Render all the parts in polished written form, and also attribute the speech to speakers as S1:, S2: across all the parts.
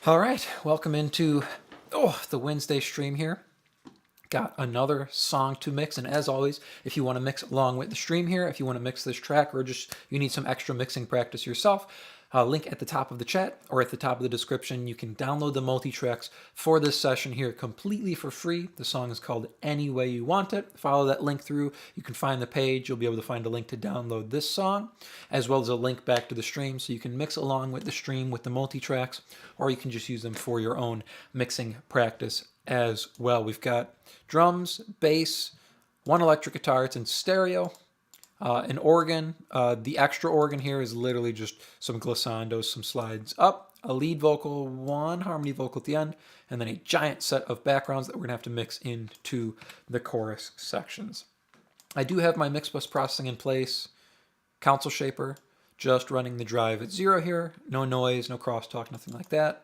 S1: All right, welcome into the Wednesday stream here. Got another song to mix, and as always, if you want to mix along with the stream here, if you want to mix this track, or just you need some extra mixing practice yourself, link at the top of the chat or at the top of the description. You can download the multi-tracks for this session here completely for free. The song is called Any Way You Want It. Follow that link through. You can find the page. You'll be able to find a link to download this song, as well as a link back to the stream, so you can mix along with the stream with the multi-tracks, or you can just use them for your own mixing practice as well. We've got drums, bass, one electric guitar. It's in stereo. An organ. The extra organ here is literally just some glissandos, some slides up, a lead vocal, one harmony vocal at the end, and then a giant set of backgrounds that we're going to have to mix into the chorus sections. I do have my mix bus processing in place, console shaper, just running the drive at 0 here, no noise, no crosstalk, nothing like that.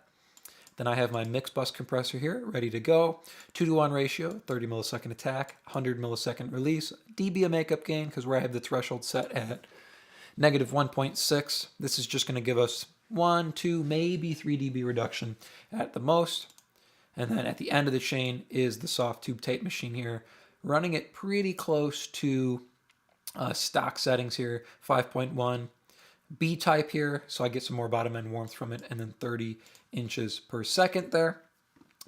S1: Then I have my mix bus compressor here, ready to go. 2-to-1 ratio, 30 millisecond attack, 100 millisecond release, dB of makeup gain, because where I have the threshold set at negative 1.6. This is just going to give us 1, 2, maybe 3 dB reduction at the most. And then at the end of the chain is the soft tube tape machine here, running it pretty close to stock settings here, 5.1. B-type here, so I get some more bottom end warmth from it, and then 30 inches per second there.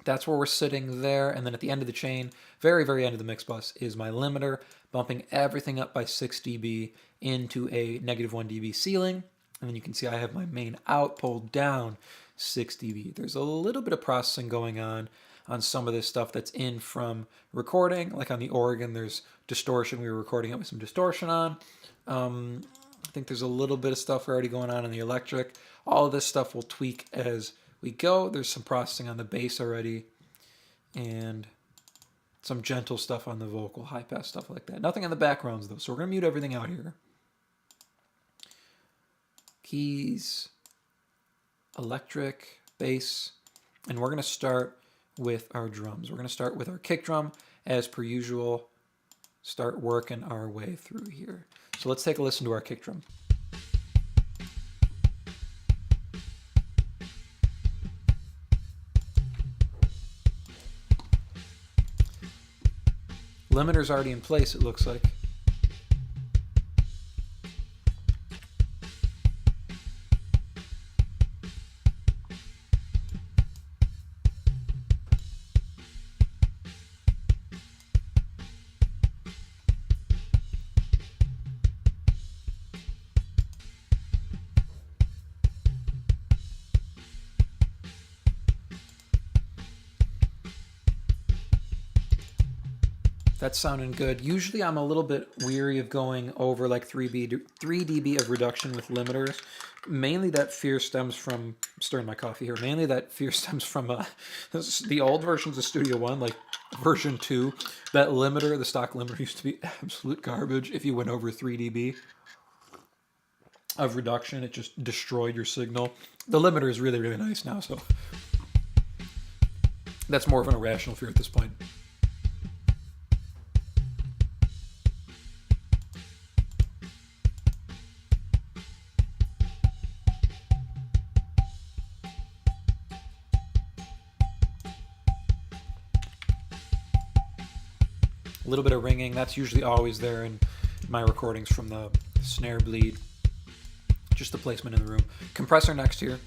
S1: That's where we're sitting there. And then at the end of the chain, very, very end of the mix bus, is my limiter, bumping everything up by 6 dB into a negative 1 dB ceiling. And then you can see I have my main out pulled down 6 dB. There's a little bit of processing going on some of this stuff that's in from recording. Like on the organ, there's distortion. We were recording it with some distortion on. I think there's a little bit of stuff already going on in the electric. All of this stuff will tweak as we go. There's some processing on the bass already, and some gentle stuff on the vocal, high pass stuff like that. Nothing on the backgrounds though, so we're gonna mute everything out here. Keys, electric, bass, and we're gonna start with our drums. We're gonna start with our kick drum as per usual. Start working our way through here. So let's take a listen to our kick drum. Limiter's already in place, it looks like. That's sounding good. Usually I'm a little bit weary of going over like 3 dB of reduction with limiters. Mainly that fear stems from, I'm stirring my coffee here, mainly that fear stems from the old versions of Studio One, like version 2. That limiter, the stock limiter, used to be absolute garbage. If you went over 3 dB of reduction, it just destroyed your signal. The limiter is really, really nice now, so that's more of an irrational fear at this point. A little bit of ringing, that's usually always there in my recordings from the snare bleed. Just the placement in the room. Compressor next here.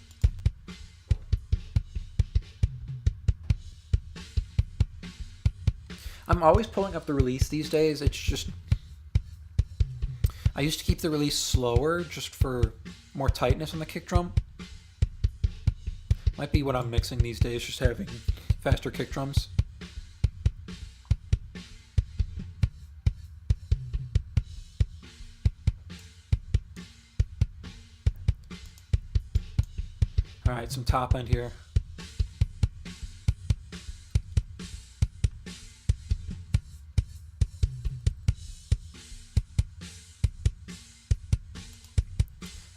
S1: I'm always pulling up the release these days. It's just, I used to keep the release slower just for more tightness on the kick drum. Might be what I'm mixing these days, just having faster kick drums. All right, some top end here.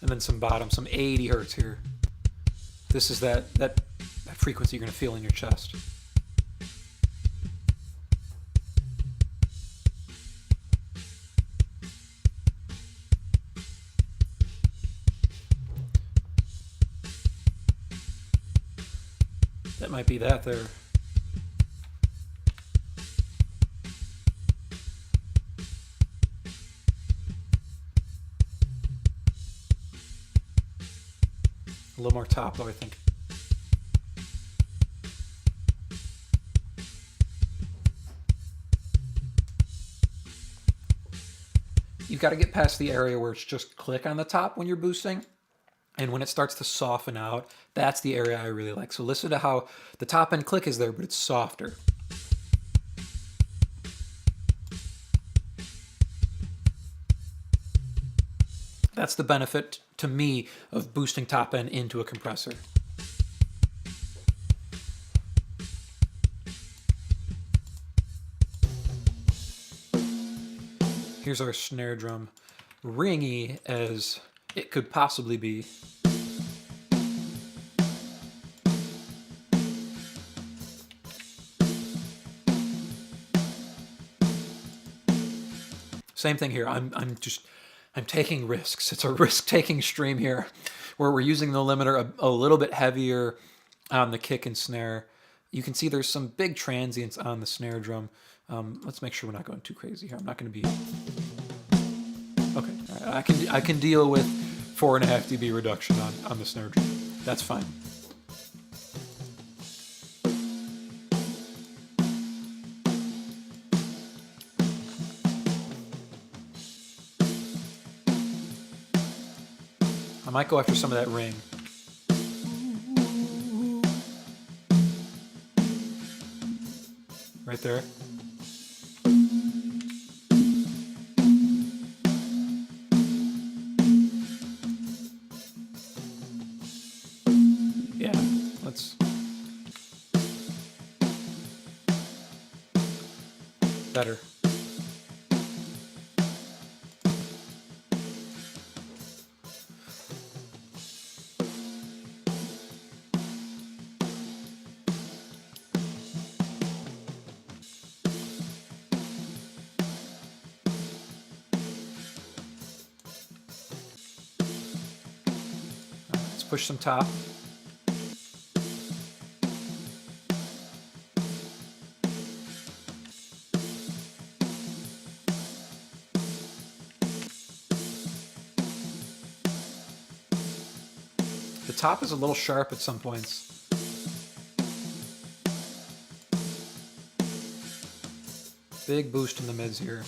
S1: And then some bottom, some 80 hertz here. This is that frequency you're going to feel in your chest. That might be that there. A little more top though, I think. You've got to get past the area where it's just click on the top when you're boosting. And when it starts to soften out, that's the area I really like. So listen to how the top end click is there, but it's softer. That's the benefit to me of boosting top end into a compressor. Here's our snare drum, ringy as it could possibly be. Same thing here. I'm taking risks. It's a risk-taking stream here, where we're using the limiter a little bit heavier on the kick and snare. You can see there's some big transients on the snare drum. Let's make sure we're not going too crazy here. I'm not going to be okay. All right. I can deal with 4.5 dB reduction on the snare drum. That's fine. I might go after some of that ring. Right there. Yeah, let's... Better. Let's push some top. The top is a little sharp at some points. Big boost in the mids here.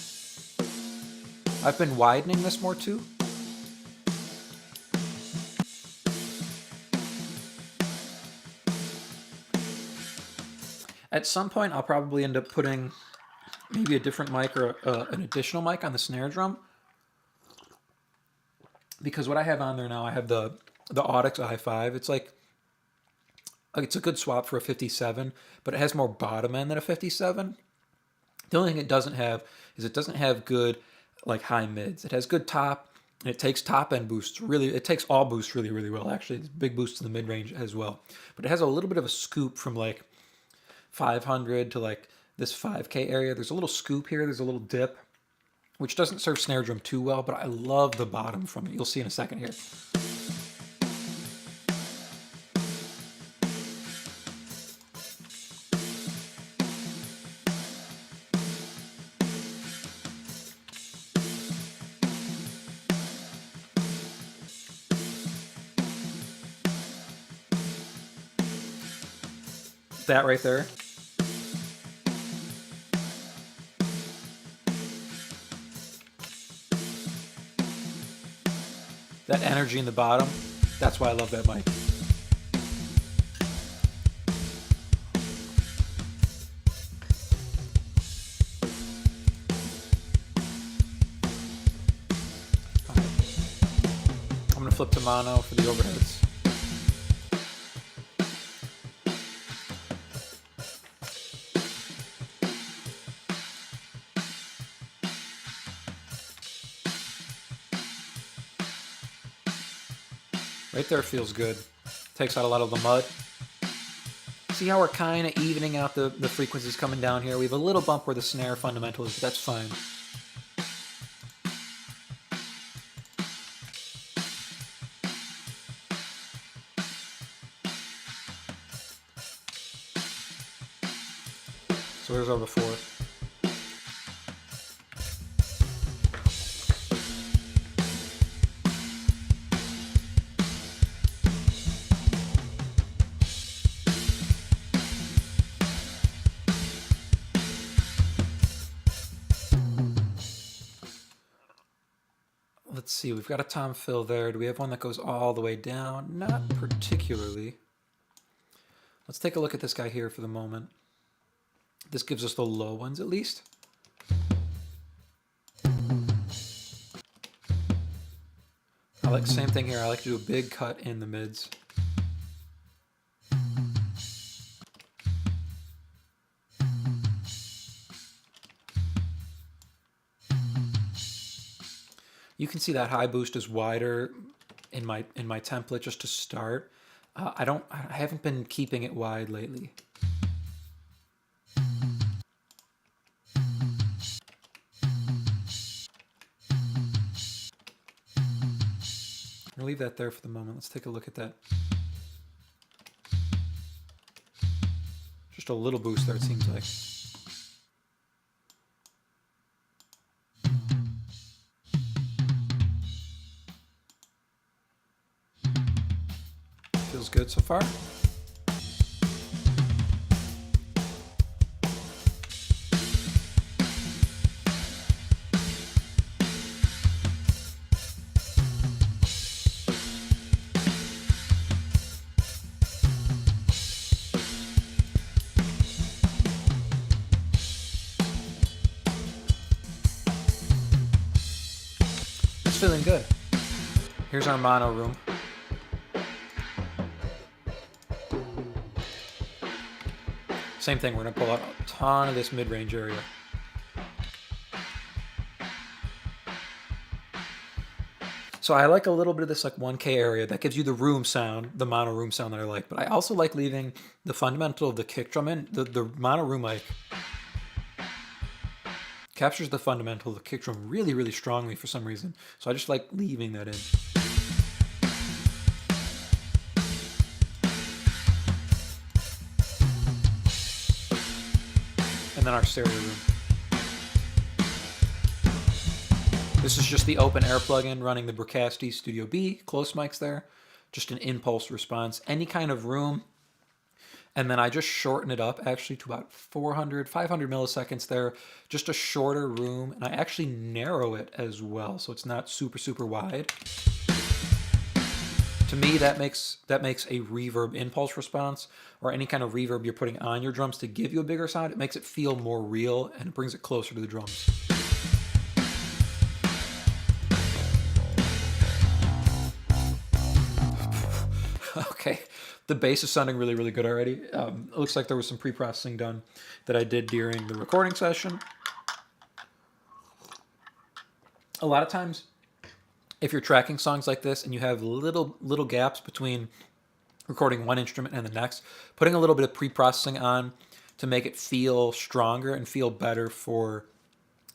S1: I've been widening this more too. At some point, I'll probably end up putting maybe a different mic or an additional mic on the snare drum. Because what I have on there now, I have the Audix i5. It's a good swap for a 57, but it has more bottom end than a 57. The only thing it doesn't have is it doesn't have good like high mids. It has good top, and it takes top end boosts really. It takes all boosts really, really well. Actually, it's big boosts in the mid range as well. But it has a little bit of a scoop from like 500 to like this 5K area. There's a little scoop here. There's a little dip, which doesn't serve snare drum too well, but I love the bottom from it. You'll see in a second here. That right there. That energy in the bottom, that's why I love that mic. I'm going to flip to mono for the overheads. Right there feels good. Takes out a lot of the mud. See how we're kind of evening out the frequencies coming down here? We have a little bump where the snare fundamental is, but that's fine. So there's our before. Let's see, we've got a tom fill there. Do we have one that goes all the way down? Not particularly. Let's take a look at this guy here for the moment. This gives us the low ones at least. I like same thing here. I like to do a big cut in the mids. You can see that high boost is wider in my template just to start. I haven't been keeping it wide lately. I'll leave that there for the moment. Let's take a look at that. Just a little boost there, it seems like. Feels good so far. It's feeling good. Here's our mono room. Same thing, we're going to pull out a ton of this mid-range area. So I like a little bit of this like 1K area. That gives you the room sound, the mono room sound that I like. But I also like leaving the fundamental of the kick drum in. The mono room mic captures the fundamental of the kick drum really, really strongly for some reason. So I just like leaving that in. And then our stereo room. This is just the open air plugin running the Bricasti Studio B, close mics there, just an impulse response, any kind of room. And then I just shorten it up actually to about 400, 500 milliseconds there, just a shorter room. And I actually narrow it as well, so it's not super, super wide. To me, that makes a reverb impulse response or any kind of reverb you're putting on your drums to give you a bigger sound. It makes it feel more real and it brings it closer to the drums. Okay, the bass is sounding really, really good already. It looks like there was some pre-processing done that I did during the recording session. A lot of times, if you're tracking songs like this and you have little gaps between recording one instrument and the next, putting a little bit of pre-processing on to make it feel stronger and feel better for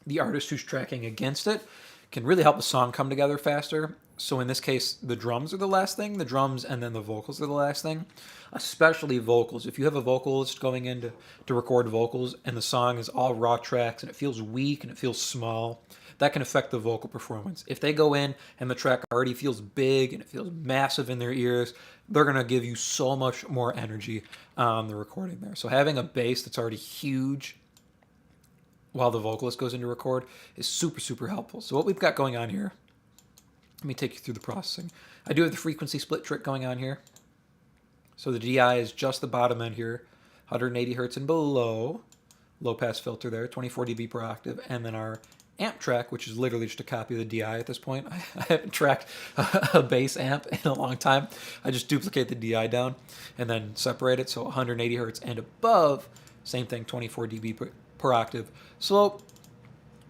S1: the artist who's tracking against it can really help the song come together faster. So in this case, the drums are the last thing, the drums and then the vocals are the last thing, especially vocals. If you have a vocalist going in to record vocals and the song is all raw tracks and it feels weak and it feels small, that can affect the vocal performance. If they go in and the track already feels big and it feels massive in their ears, they're going to give you so much more energy on the recording there. So having a bass that's already huge while the vocalist goes in to record is super, super helpful. So what we've got going on here, let me take you through the processing. I do have the frequency split trick going on here. So the DI is just the bottom end here, 180 hertz and below, low pass filter there, 24 dB per octave, and then our amp track, which is literally just a copy of the DI at this point. I haven't tracked a bass amp in a long time. I just duplicate the DI down and then separate it. So 180 hertz and above, same thing, 24 dB per octave. Slope,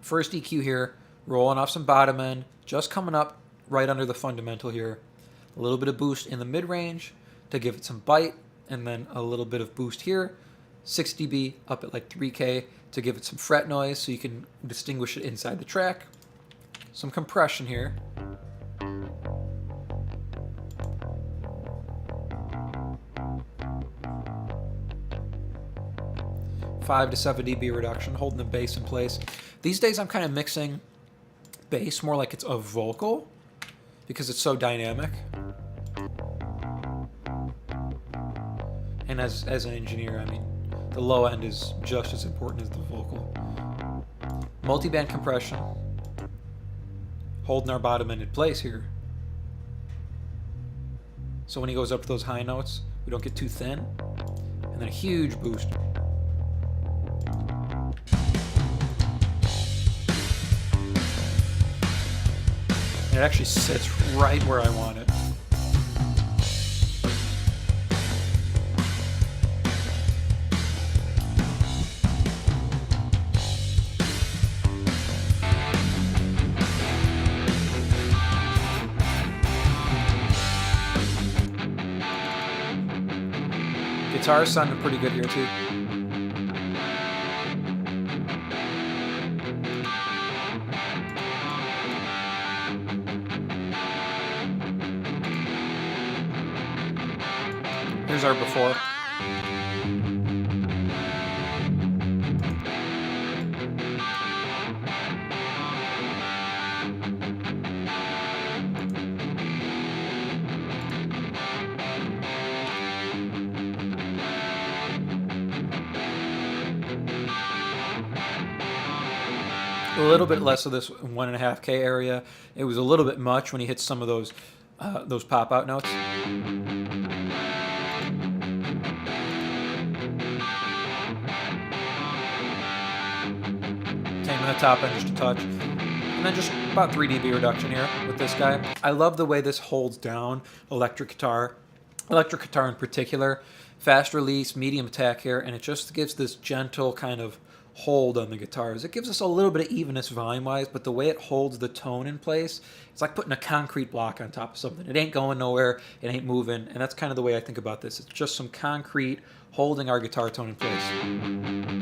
S1: first EQ here, rolling off some bottom end, just coming up right under the fundamental here. A little bit of boost in the mid-range to give it some bite, and then a little bit of boost here. 6 dB up at like 3K to give it some fret noise so you can distinguish it inside the track. Some compression here. 5 to 7 dB reduction, holding the bass in place. These days I'm kind of mixing bass more like it's a vocal because it's so dynamic. And as an engineer, I mean, the low end is just as important as the vocal. Multi-band compression, holding our bottom end in place here. So when he goes up to those high notes, we don't get too thin. And then a huge boost. And it actually sits right where I want it. Guitar's sounding pretty good here too. Here's our before. A little bit less of this 1.5K area. It was a little bit much when he hits some of those pop out notes. Tame in the top end just a touch. And then just about 3 dB reduction here with this guy. I love the way this holds down electric guitar in particular. Fast release, medium attack here, and it just gives this gentle kind of hold on the guitars. It gives us a little bit of evenness volume-wise, but the way it holds the tone in place, it's like putting a concrete block on top of something. It ain't going nowhere, it ain't moving, and that's kind of the way I think about this. It's just some concrete holding our guitar tone in place.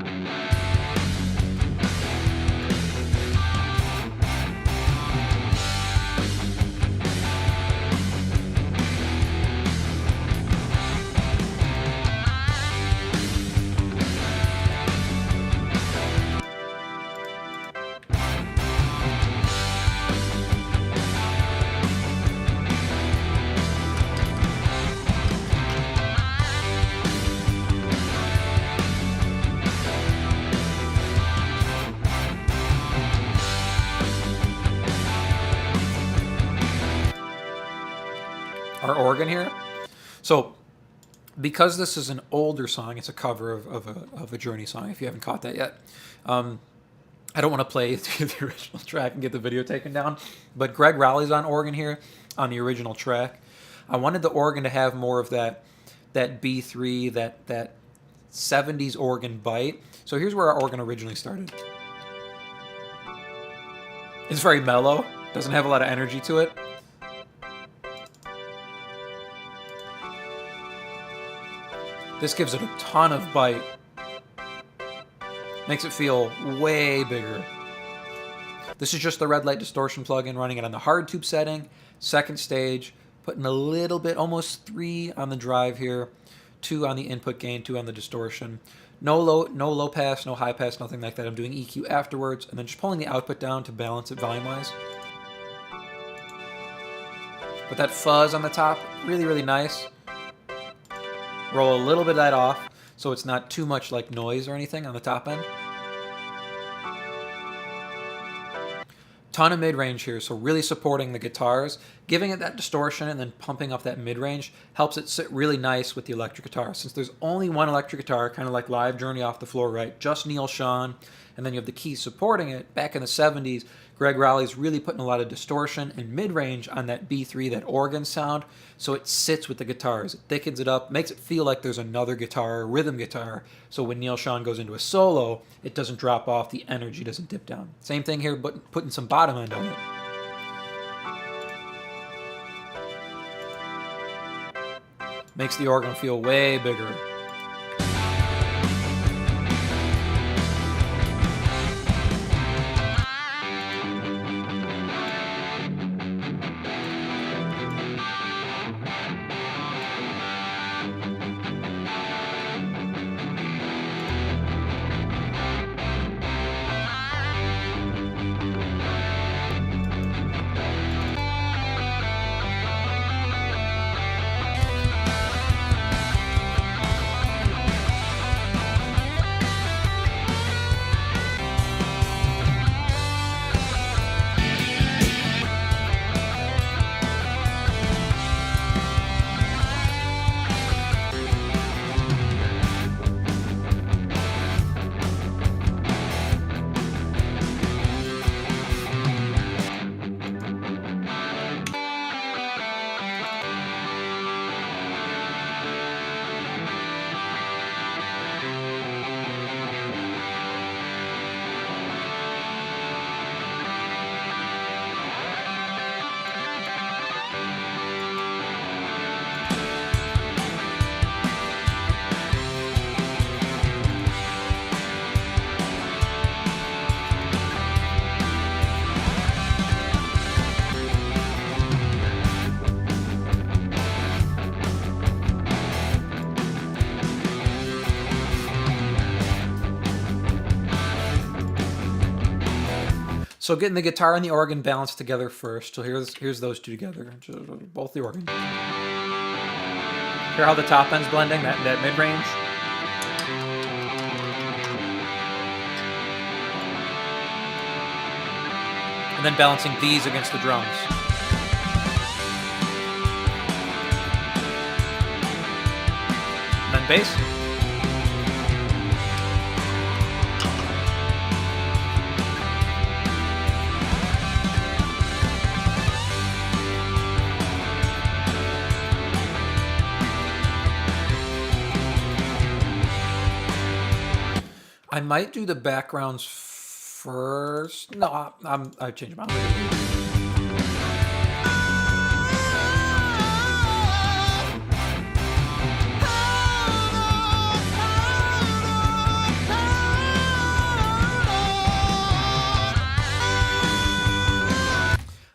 S1: Our organ here. So because this is an older song, it's a cover of a Journey song, if you haven't caught that yet. I don't want to play the original track and get the video taken down, but Greg Rowley's on organ here on the original track. I wanted the organ to have more of that B3, that 70s organ bite. So here's where our organ originally started. It's very mellow, doesn't have a lot of energy to it. This gives it a ton of bite. Makes it feel way bigger. This is just the red light distortion plugin, running it on the hard tube setting, second stage, putting a little bit, almost 3 on the drive here, 2 on the input gain, 2 on the distortion. No low pass, no high pass, nothing like that. I'm doing EQ afterwards, and then just pulling the output down to balance it volume-wise. But that fuzz on the top, really, really nice. Roll a little bit of that off so it's not too much like noise or anything on the top end. Ton of mid-range here, so really supporting the guitars. Giving it that distortion and then pumping up that mid-range helps it sit really nice with the electric guitar. Since there's only one electric guitar, kind of like live Journey Off the Floor, right? Just Neil Schon, and then you have the keys supporting it. Back in the 70s, Greg Rowley's really putting a lot of distortion and mid-range on that B3, that organ sound, so it sits with the guitars. It thickens it up, makes it feel like there's another guitar, a rhythm guitar, so when Neil Schon goes into a solo, it doesn't drop off, the energy doesn't dip down. Same thing here, but putting some bottom end on it. Makes the organ feel way bigger. So getting the guitar and the organ balanced together first. So here's those two together, both the organ. Hear how the top end's blending, that mid-range? And then balancing these against the drums. And then bass. I might do the backgrounds first. No, I changed my mind.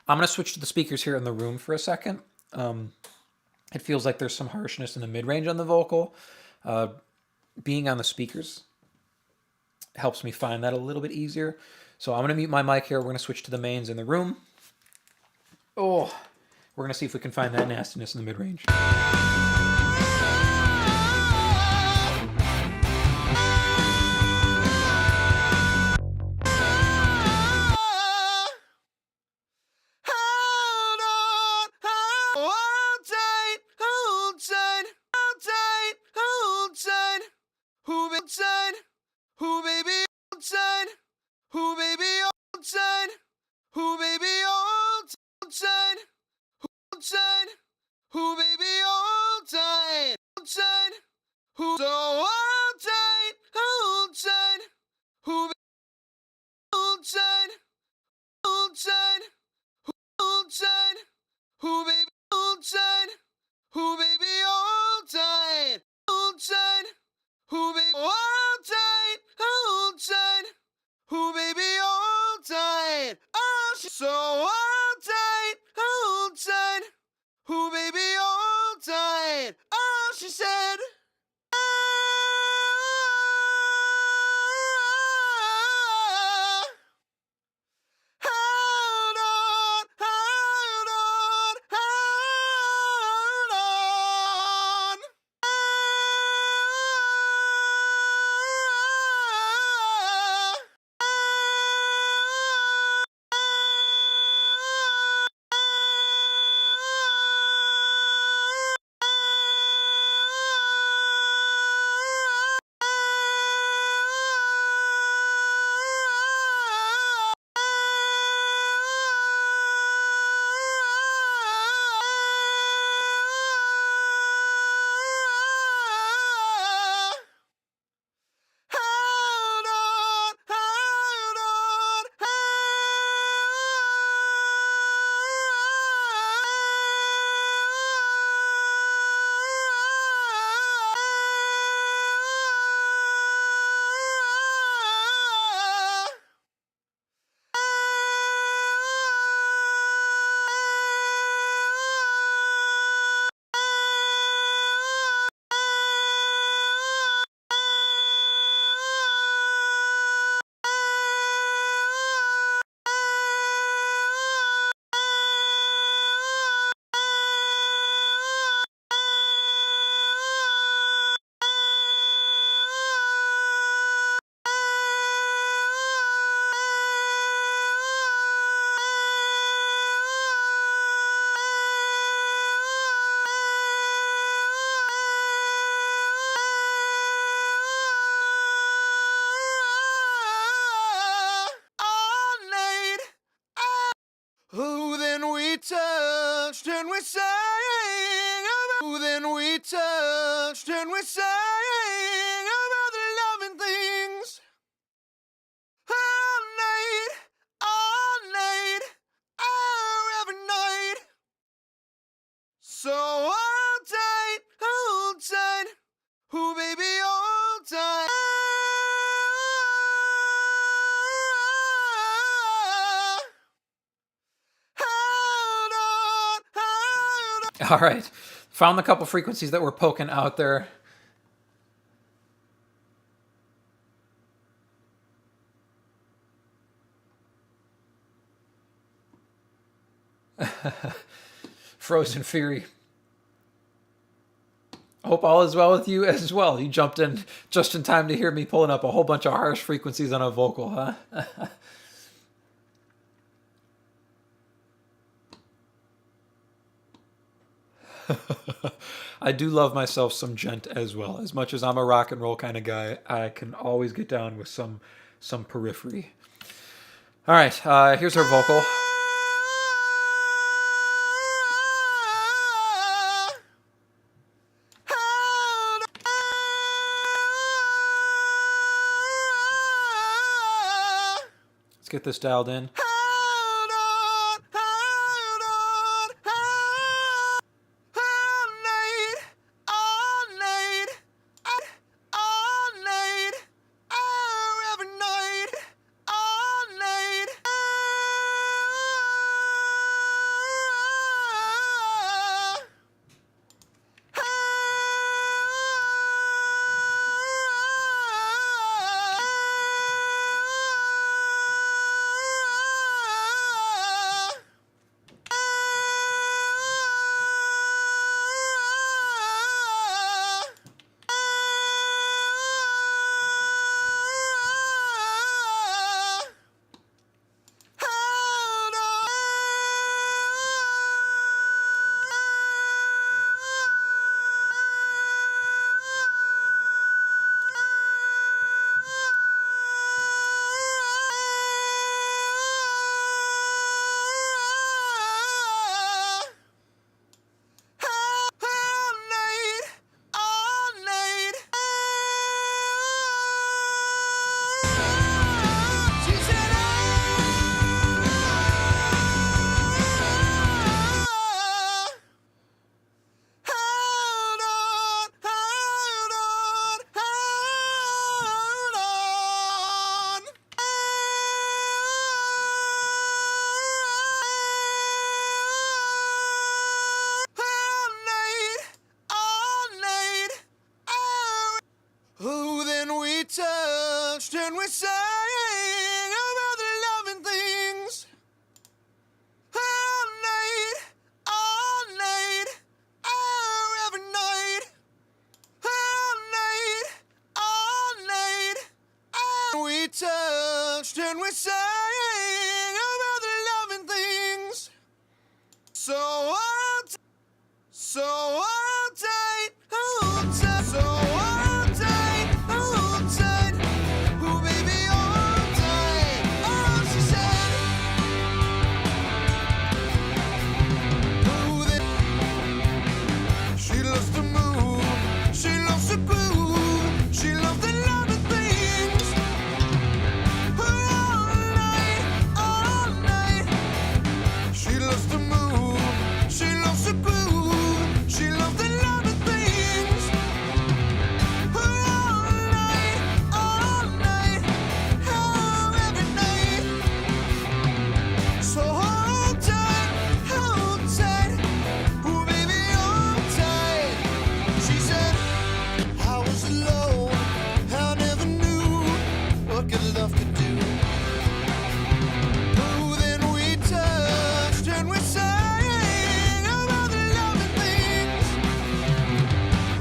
S1: I'm going to switch to the speakers here in the room for a second. It feels like there's some harshness in the mid-range on the vocal. Being on the speakers helps me find that a little bit easier. So I'm going to mute my mic here. We're going to switch to the mains in the room. Oh, we're going to see if we can find that nastiness in the mid-range. All right, found a couple frequencies that were poking out there. Frozen Fury. Hope all is well with you as well. You jumped in just in time to hear me pulling up a whole bunch of harsh frequencies on a vocal, huh? I do love myself some gent as well. As much as I'm a rock and roll kind of guy, I can always get down with some periphery. All right, here's our vocal. Let's get this dialed in.
S2: Touched and we sang about the loving things all night, every night, all night. We touched and we sang about the loving things. So hold tight, hold tight, so hold tight, hold tight. Oh, baby, hold tight. Oh, she said. Oh, she loves to move, she loves to groove, she loves the loving things. All night, she loves to move, she loves to groove, she loves the loving things. All night, oh, every night. So hold tight, oh, baby, hold tight. She said, I was alone, I never knew what good love could do. Oh, then we touched and we sang about the loving things.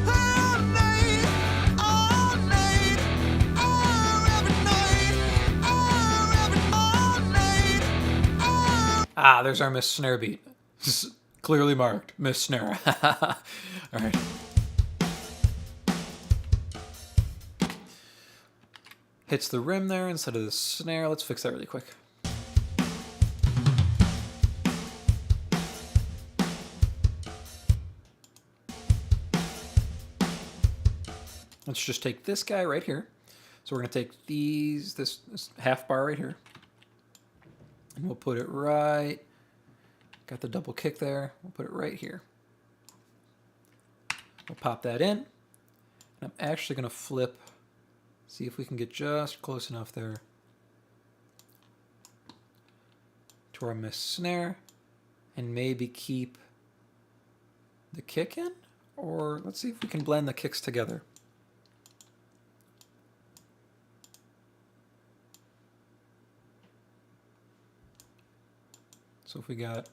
S2: All night, oh, every night, all night, oh.
S1: Ah, there's our Miss Snare beat. Clearly marked, Miss Snare. All right. Hits the rim there instead of the snare. Let's fix that really quick. Let's just take this guy right here. So we're going to take this half bar right here. And we'll put it right, got the double kick there. We'll put it right here. We'll pop that in. And I'm actually going to flip, see if we can get just close enough there to our Miss Snare. And maybe keep the kick in? Or let's see if we can blend the kicks together. So if we got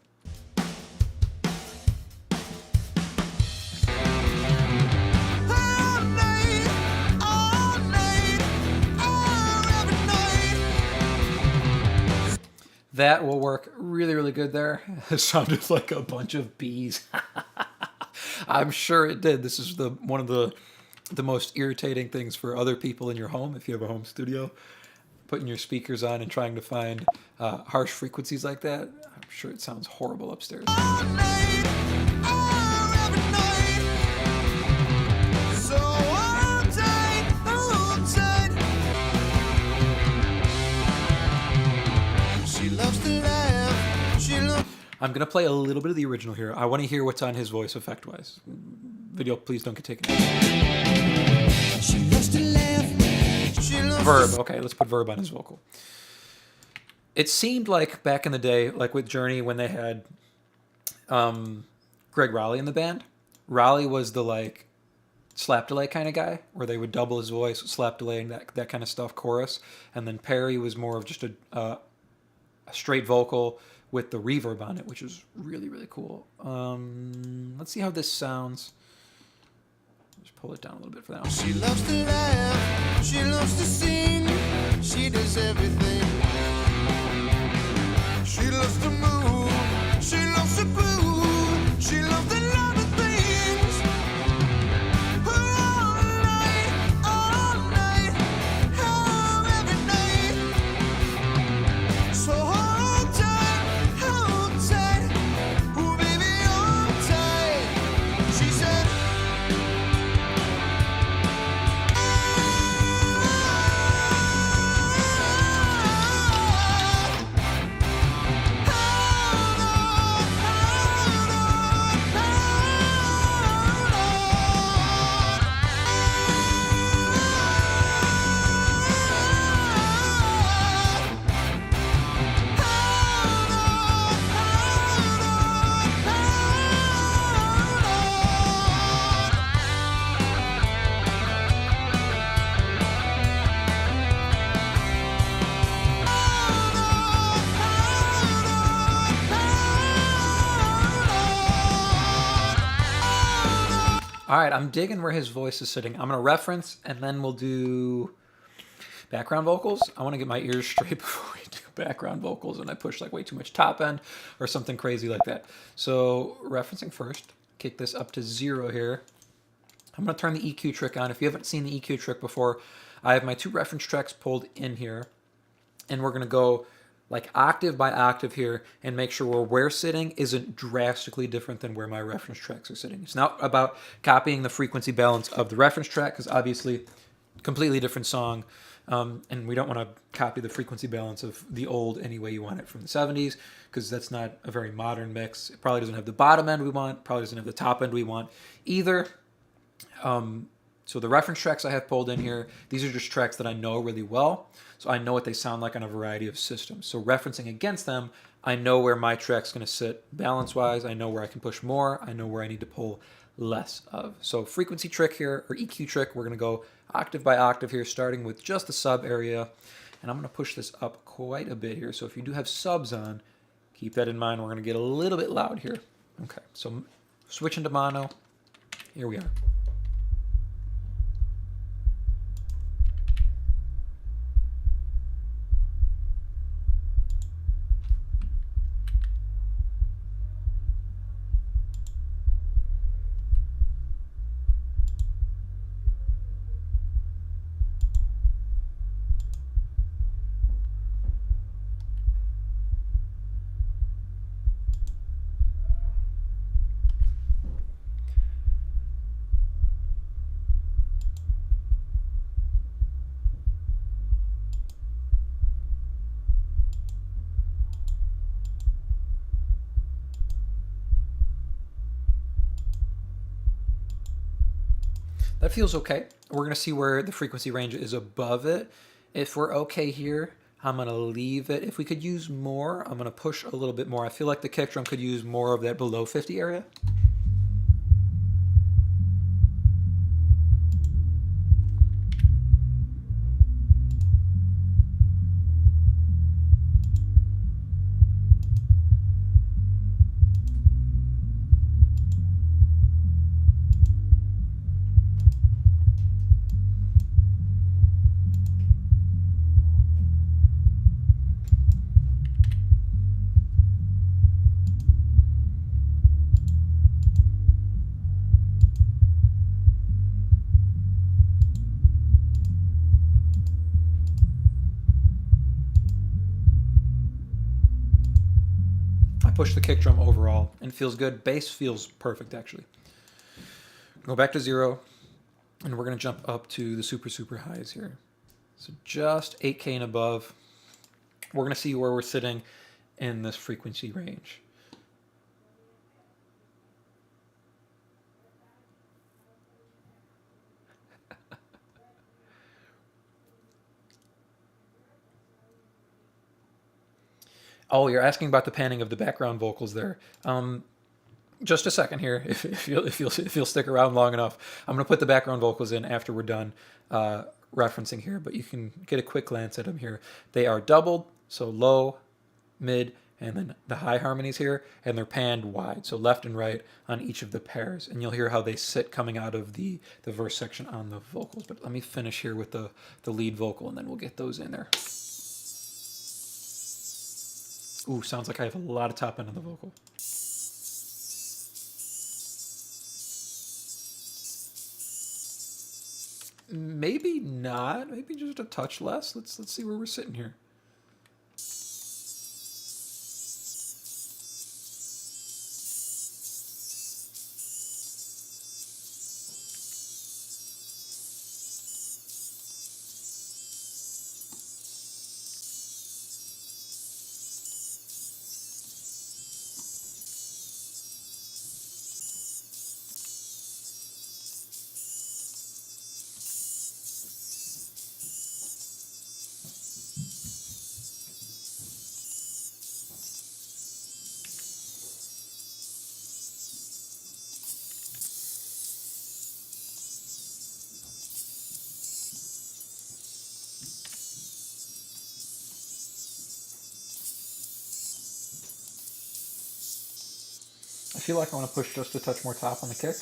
S1: That will work really, really good there. It sounded like a bunch of bees. I'm sure it did. This is one of the most irritating things for other people in your home if you have a home studio. Putting your speakers on and trying to find harsh frequencies like that. I'm sure it sounds horrible upstairs.
S2: All night, every night. So hold tight, hold tight. She loves to laugh. She loves.
S1: I'm going to play a little bit of the original here. I want to hear what's on his voice effect-wise. Video, please don't get taken out.
S2: She loves to laugh. She loves
S1: Verb.
S2: to
S1: Okay, let's put verb on his vocal. It seemed like back in the day, like with Journey, when they had Greg Raleigh in the band. Raleigh was the like slap delay kind of guy, where they would double his voice, slap delay, and that kind of stuff, chorus. And then Perry was more of just a straight vocal with the reverb on it, which is really, really cool. Let's see how this sounds. Just pull it down a little bit for that one.
S2: She loves to laugh, she loves to sing, she does everything. She loves to move, she loves to groove, she loves the little things. All night, oh, every night. So hold tight, ooh baby, hold tight. She said.
S1: All right, I'm digging where his voice is sitting. I'm going to reference, and then we'll do background vocals. I want to get my ears straight before we do background vocals, and I push like way too much top end or something crazy like that. So referencing first, kick this up to 0 here. I'm going to turn the EQ trick on. If you haven't seen the EQ trick before, I have my 2 reference tracks pulled in here, and we're going to go like octave by octave here and make sure where we're sitting isn't drastically different than where my reference tracks are sitting. It's not about copying the frequency balance of the reference track, because obviously completely different song, and we don't want to copy the frequency balance of the old any way you want it from the 70s, because that's not a very modern mix. It probably doesn't have the bottom end we want, probably doesn't have the top end we want either. So the reference tracks I have pulled in here, these are just tracks that I know really well. So I know what they sound like on a variety of systems. So referencing against them, I know where my track's going to sit balance-wise. I know where I can push more. I know where I need to pull less of. So frequency trick here, or EQ trick, we're going to go octave by octave here, starting with just the sub area. And I'm going to push this up quite a bit here. So if you do have subs on, keep that in mind. We're going to get a little bit loud here. Okay, so switching to mono. Here we are. That feels okay. We're going to see where the frequency range is above it. If we're okay here, I'm going to leave it. If we could use more, I'm going to push a little bit more. I feel like the kick drum could use more of that below 50 area. push the kick drum overall, and it feels good. Bass feels perfect, actually. Go back to 0, and we're going to jump up to the super, super highs here. So just 8K and above. We're going to see where we're sitting in this frequency range. Oh, you're asking about the panning of the background vocals there. Just a second here, if you'll stick around long enough. I'm going to put the background vocals in after we're done referencing here, but you can get a quick glance at them here. They are doubled, so low, mid, and then the high harmonies here, and they're panned wide, so left and right on each of the pairs. And you'll hear how they sit coming out of the verse section on the vocals. But let me finish here with the lead vocal, and then we'll get those in there. Ooh, sounds like I have a lot of top end on the vocal. Maybe not. Maybe just a touch less. Let's see where we're sitting here. I feel like I want to push just a touch more top on the kick.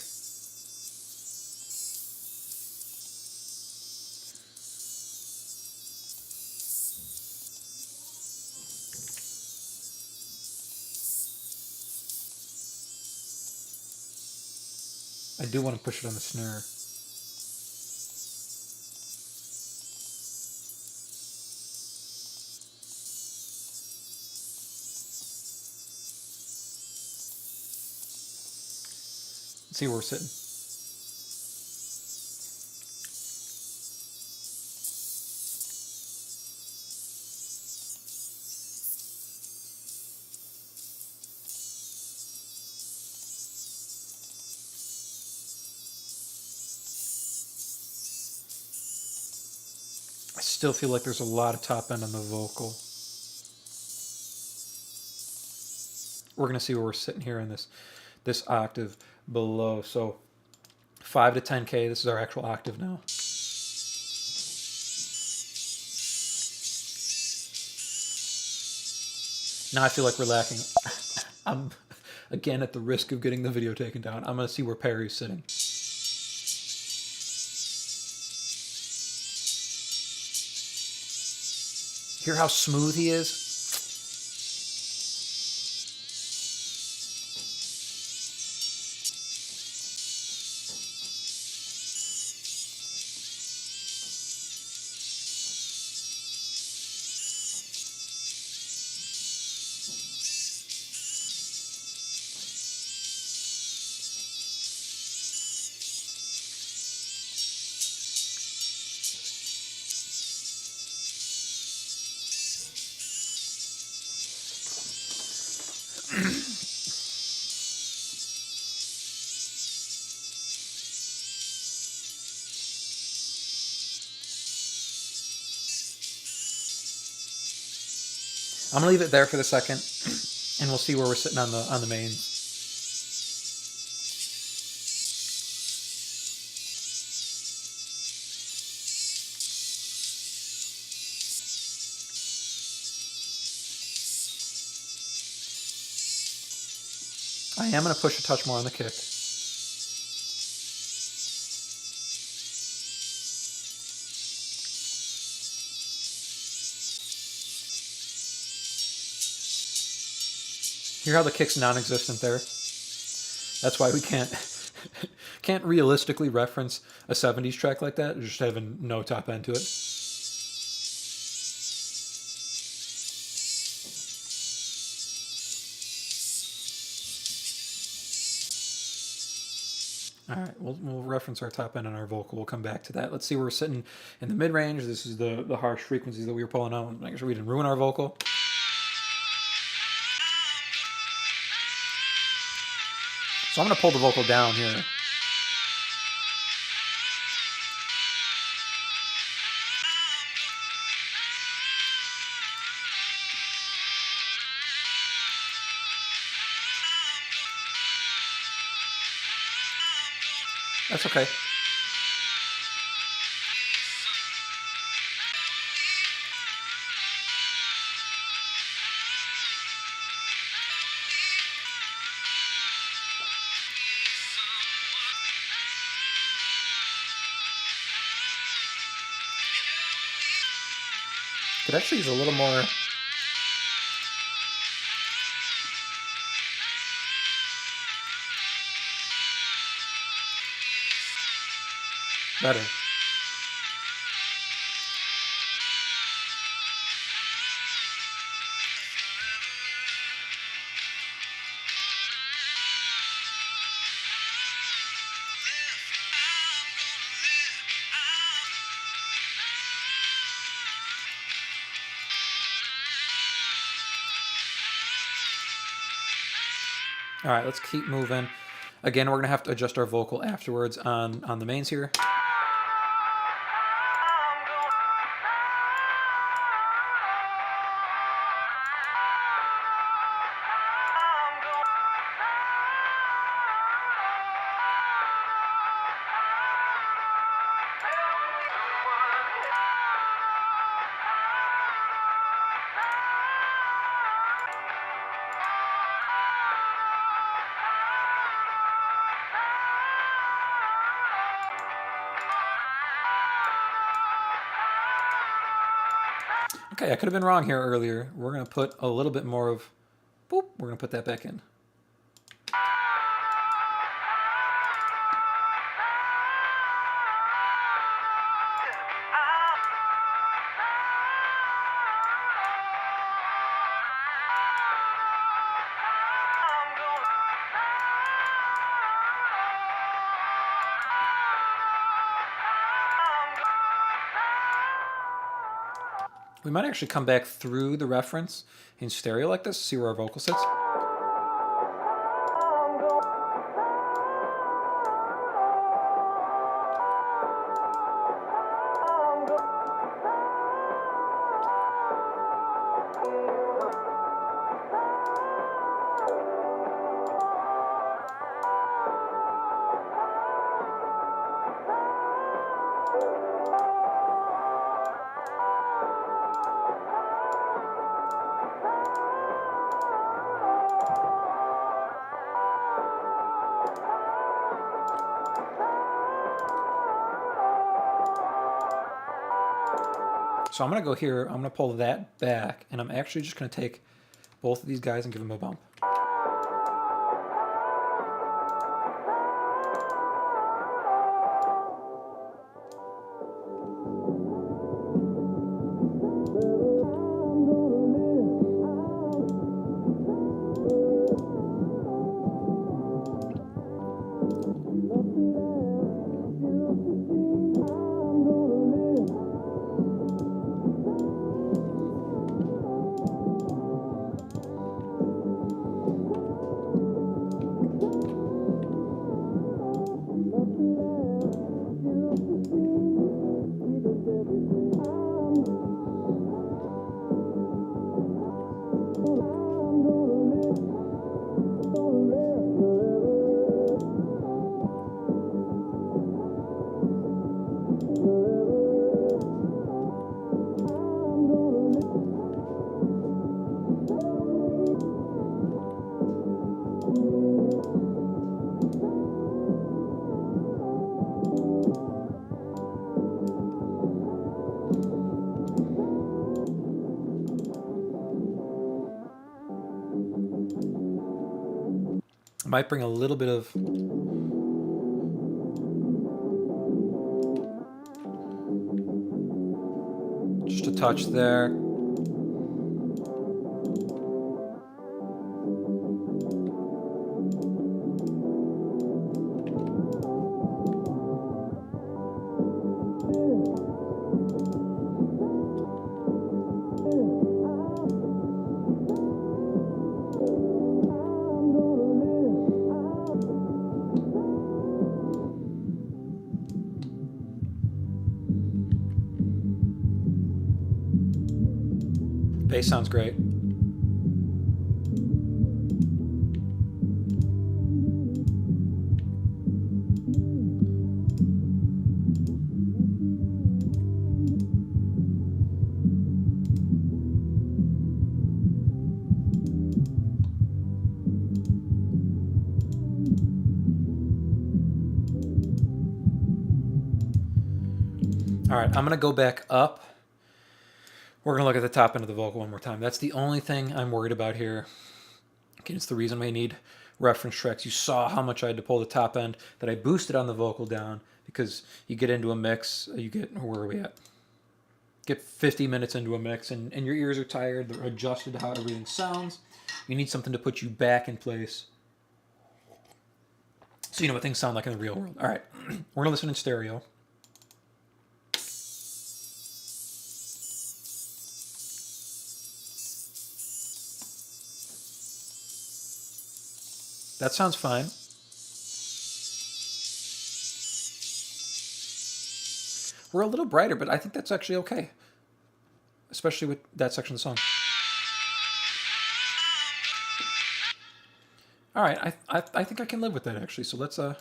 S1: I do want to push it on the snare. Let's see where we're sitting. I still feel like there's a lot of top end on the vocal. We're going to see where we're sitting here in this octave below. So 5 to 10K, this is our actual octave now. Now I feel like we're lacking. I'm, again, at the risk of getting the video taken down, I'm going to see where Perry's sitting. Hear how smooth he is? I'm gonna leave it there for the second, and we'll see where we're sitting on the mains. I am gonna push a touch more on the kick. Hear how the kick's non-existent there? That's why we can't realistically reference a 70s track like that, just having no top end to it. All right, we'll reference our top end and our vocal. We'll come back to that. Let's see where we're sitting in the mid range. This is the harsh frequencies that we were pulling on. Make sure we didn't ruin our vocal. So I'm going to pull the vocal down here. That's okay. Could actually use a little more. Better. All right, let's keep moving. Again, we're going to have to adjust our vocal afterwards on the mains here. Okay, I could have been wrong here earlier. We're going to put a little bit more of, boop, we're going to put that back in. We might actually come back through the reference in stereo like this, see where our vocal sits. So I'm going to go here, I'm going to pull that back, and I'm actually just going to take both of these guys and give them a bump. I might bring a little bit of just a touch there. Bass sounds great. All right, I'm going to go back up. We're going to look at the top end of the vocal one more time. That's the only thing I'm worried about here. Again, it's the reason we need reference tracks. You saw how much I had to pull the top end, that I boosted on the vocal down, because you get into a mix, you get, where are we at? Get 50 minutes into a mix, and your ears are tired, they're adjusted to how everything sounds. You need something to put you back in place, so you know what things sound like in the real world. All right, we're going to listen in stereo. That sounds fine. We're a little brighter, but I think that's actually okay, especially with that section of the song. All right, I think I can live with that, actually. So let's turn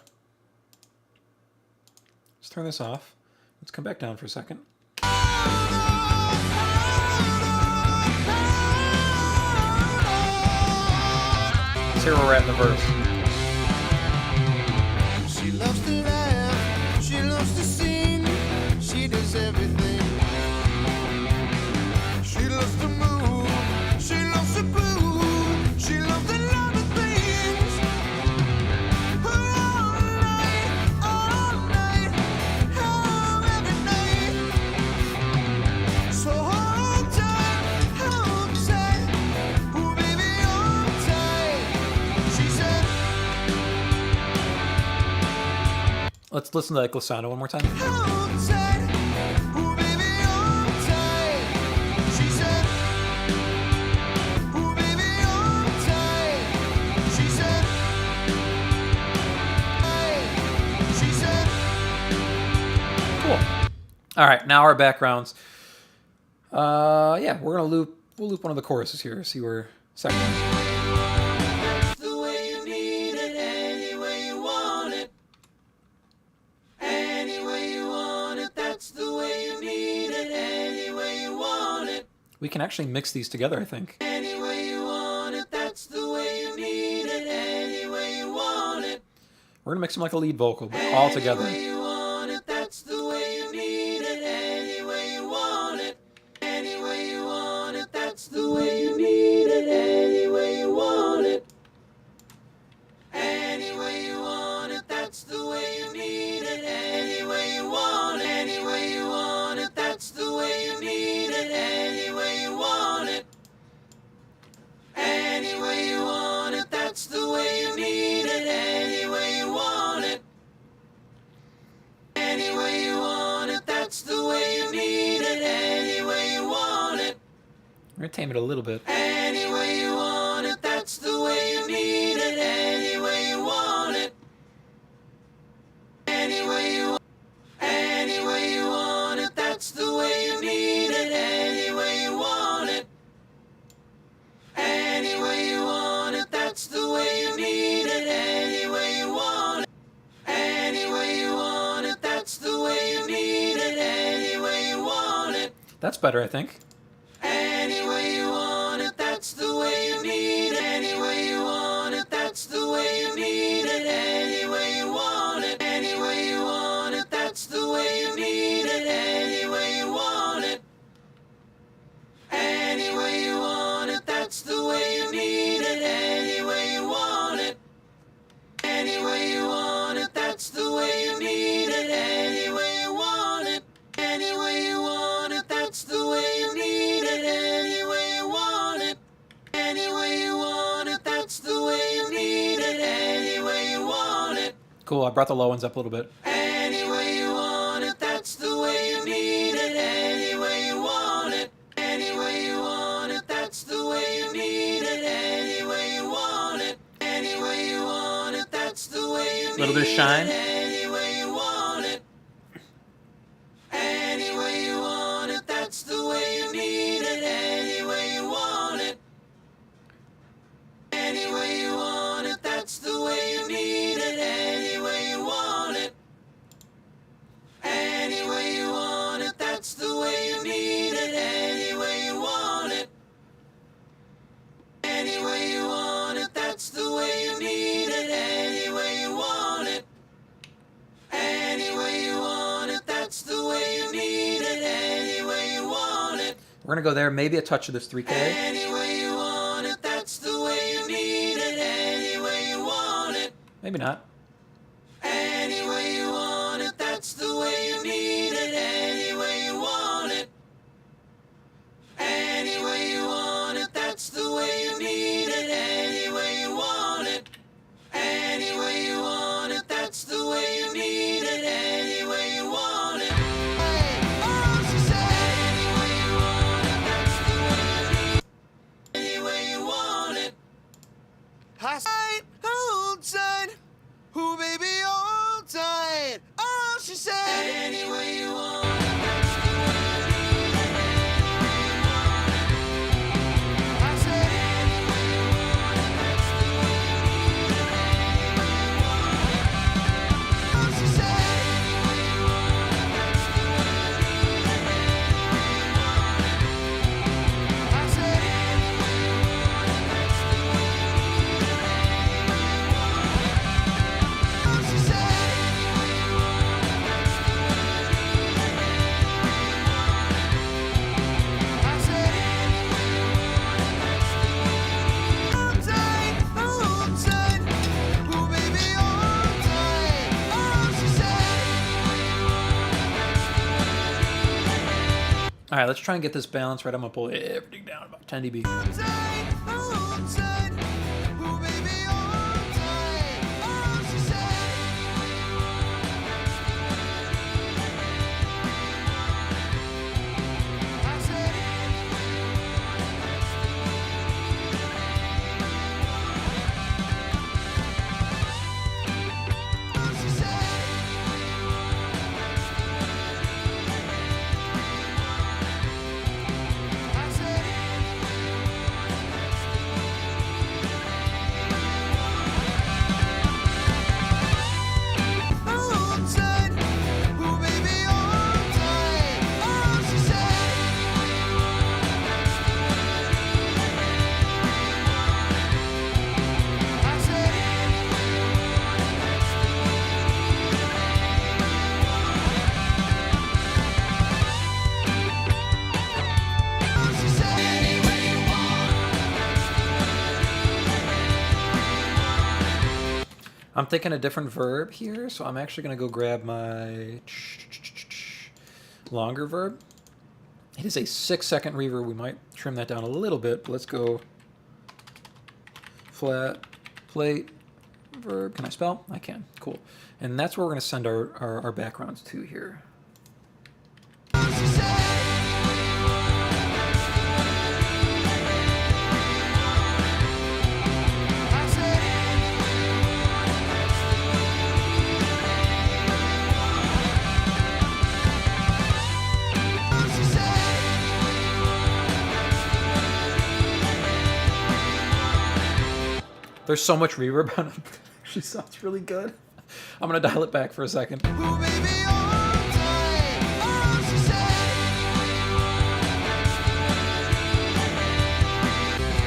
S1: this off. Let's come back down for a second. Let's hear where we're at in the verse.
S2: She loves to laugh, she loves to sing, she does everything. She loves to move, she loves to groove, she loves the little things. All night, oh, every night. So hold tight, oh baby, hold tight. She said,
S1: Let's listen to that glissando one more time.
S2: hold tight, oh baby, hold tight. She said, oh baby, hold tight. She said, she said.
S1: Cool. All right, now our backgrounds. Yeah, we'll loop one of the choruses here, see where second.
S2: That's the way you need it, any way you want it. Any way you want it, that's the way you need it, any way you want it.
S1: We can actually mix these together, I think.
S2: Any way you want it, that's the way you need it, any way you want it.
S1: We're gonna mix them like a lead vocal, but all together.
S2: Any way you want it, that's the way you need it, any way you want it. Any way you want it, that's the way you need it, any way you want it. Any way you want it, that's the way you need it, any way you want it. Any way you want it, that's the way you need it, any way you want it. Any way you want it, that's the way you need it, any way you want it. Any way you want it, that's the way you need it, any way you want it.
S1: We're gonna tame it a little bit.
S2: Any way you want it, that's the way you need it, any way you want it. Any way you want it, that's the way you need it, any way you want it. Any way you want it, that's the way you need it, any way you want it. Any way you want it, that's the way you need it, any way you want it.
S1: That's better, I think.
S2: Any way you want it, that's the way you need it. Any way you want it, that's the way you need it. Any way you want it. Any way you want it, that's the way you need it. Any way you want it. Any way you want it, that's the way you need it. Any way you want it. Any way you want it, that's the way you need it. Any way you want it. Any way you want it, that's the way you need it. Any way you want it. Any way you want it, that's the way you need it. Any way you want it.
S1: Cool, I brought the low ones up a little bit.
S2: Any way you want it, that's the way you need it. Any way you want it. Any way you want it, that's the way you need it. Any way you want it. Any way you want it, that's the way you need it.
S1: Little bit of shine.
S2: Any way you want it. Any way you want it, that's the way you need it. Any way you
S1: We're going to go there, maybe a touch of this 3K.
S2: Any way you want it, that's the way you need it. Any way you want it.
S1: Maybe not.
S2: Any way you want it, that's the way you need it. Any way you want it. Any way you want it, that's the way you need it. Any way you want it. Any way you want it, that's the way you need it. Any way you want it. Oh, she said, any way you want it, that's the way you need it. Any way you want it. Hold tight, ooh baby, hold tight. Oh, she said, any way you want it, that's the way you need it. I said, any way you want it, that's the way you need it. Oh, she said, any way you want it, that's the way you need it. I said, any way you want it, that's the way you need it. Oh, she said, any way you want it, that's the way you need it. I said, any way you want it, that's the way you need it. Hold tight, ooh baby, hold tight. Oh, she said, any way you want it, that's the way you need it.
S1: All right, let's try and get this balance right. I'm going to pull everything down about 10 dB.
S2: Hold tight, ooh baby, hold tight. Oh, she said, any way you want it, that's the way you need it. I said, any way you want it, that's the way you need it. Oh, she said, any way you want it, that's the way you need it. I said, any way you want it, that's the way you need it. Hold tight, ooh baby, hold tight. Oh, she said, any way you want it, that's the way you need it. I said, any way you want it, that's the way you need it. Oh, she said, any way you want it, that's the way you need it.
S1: I'm thinking a different verb here, so I'm actually going to go grab my longer verb. It is a 6-second reverb. We might trim that down a little bit, but let's go flat, plate, verb. Can I spell? I can. Cool. And that's where we're going to send our backgrounds to here.
S2: Oh, she said, any way you want it, that's the way you need it. I said, any way you want it, that's the way you need it. Oh, she said, any way you want it, that's the way you need it.
S1: There's so much reverb on it. It actually sounds really good. I'm going to dial it back for a second.
S2: Ooh baby, hold tight. Oh, she said, any way you want it, that's the way you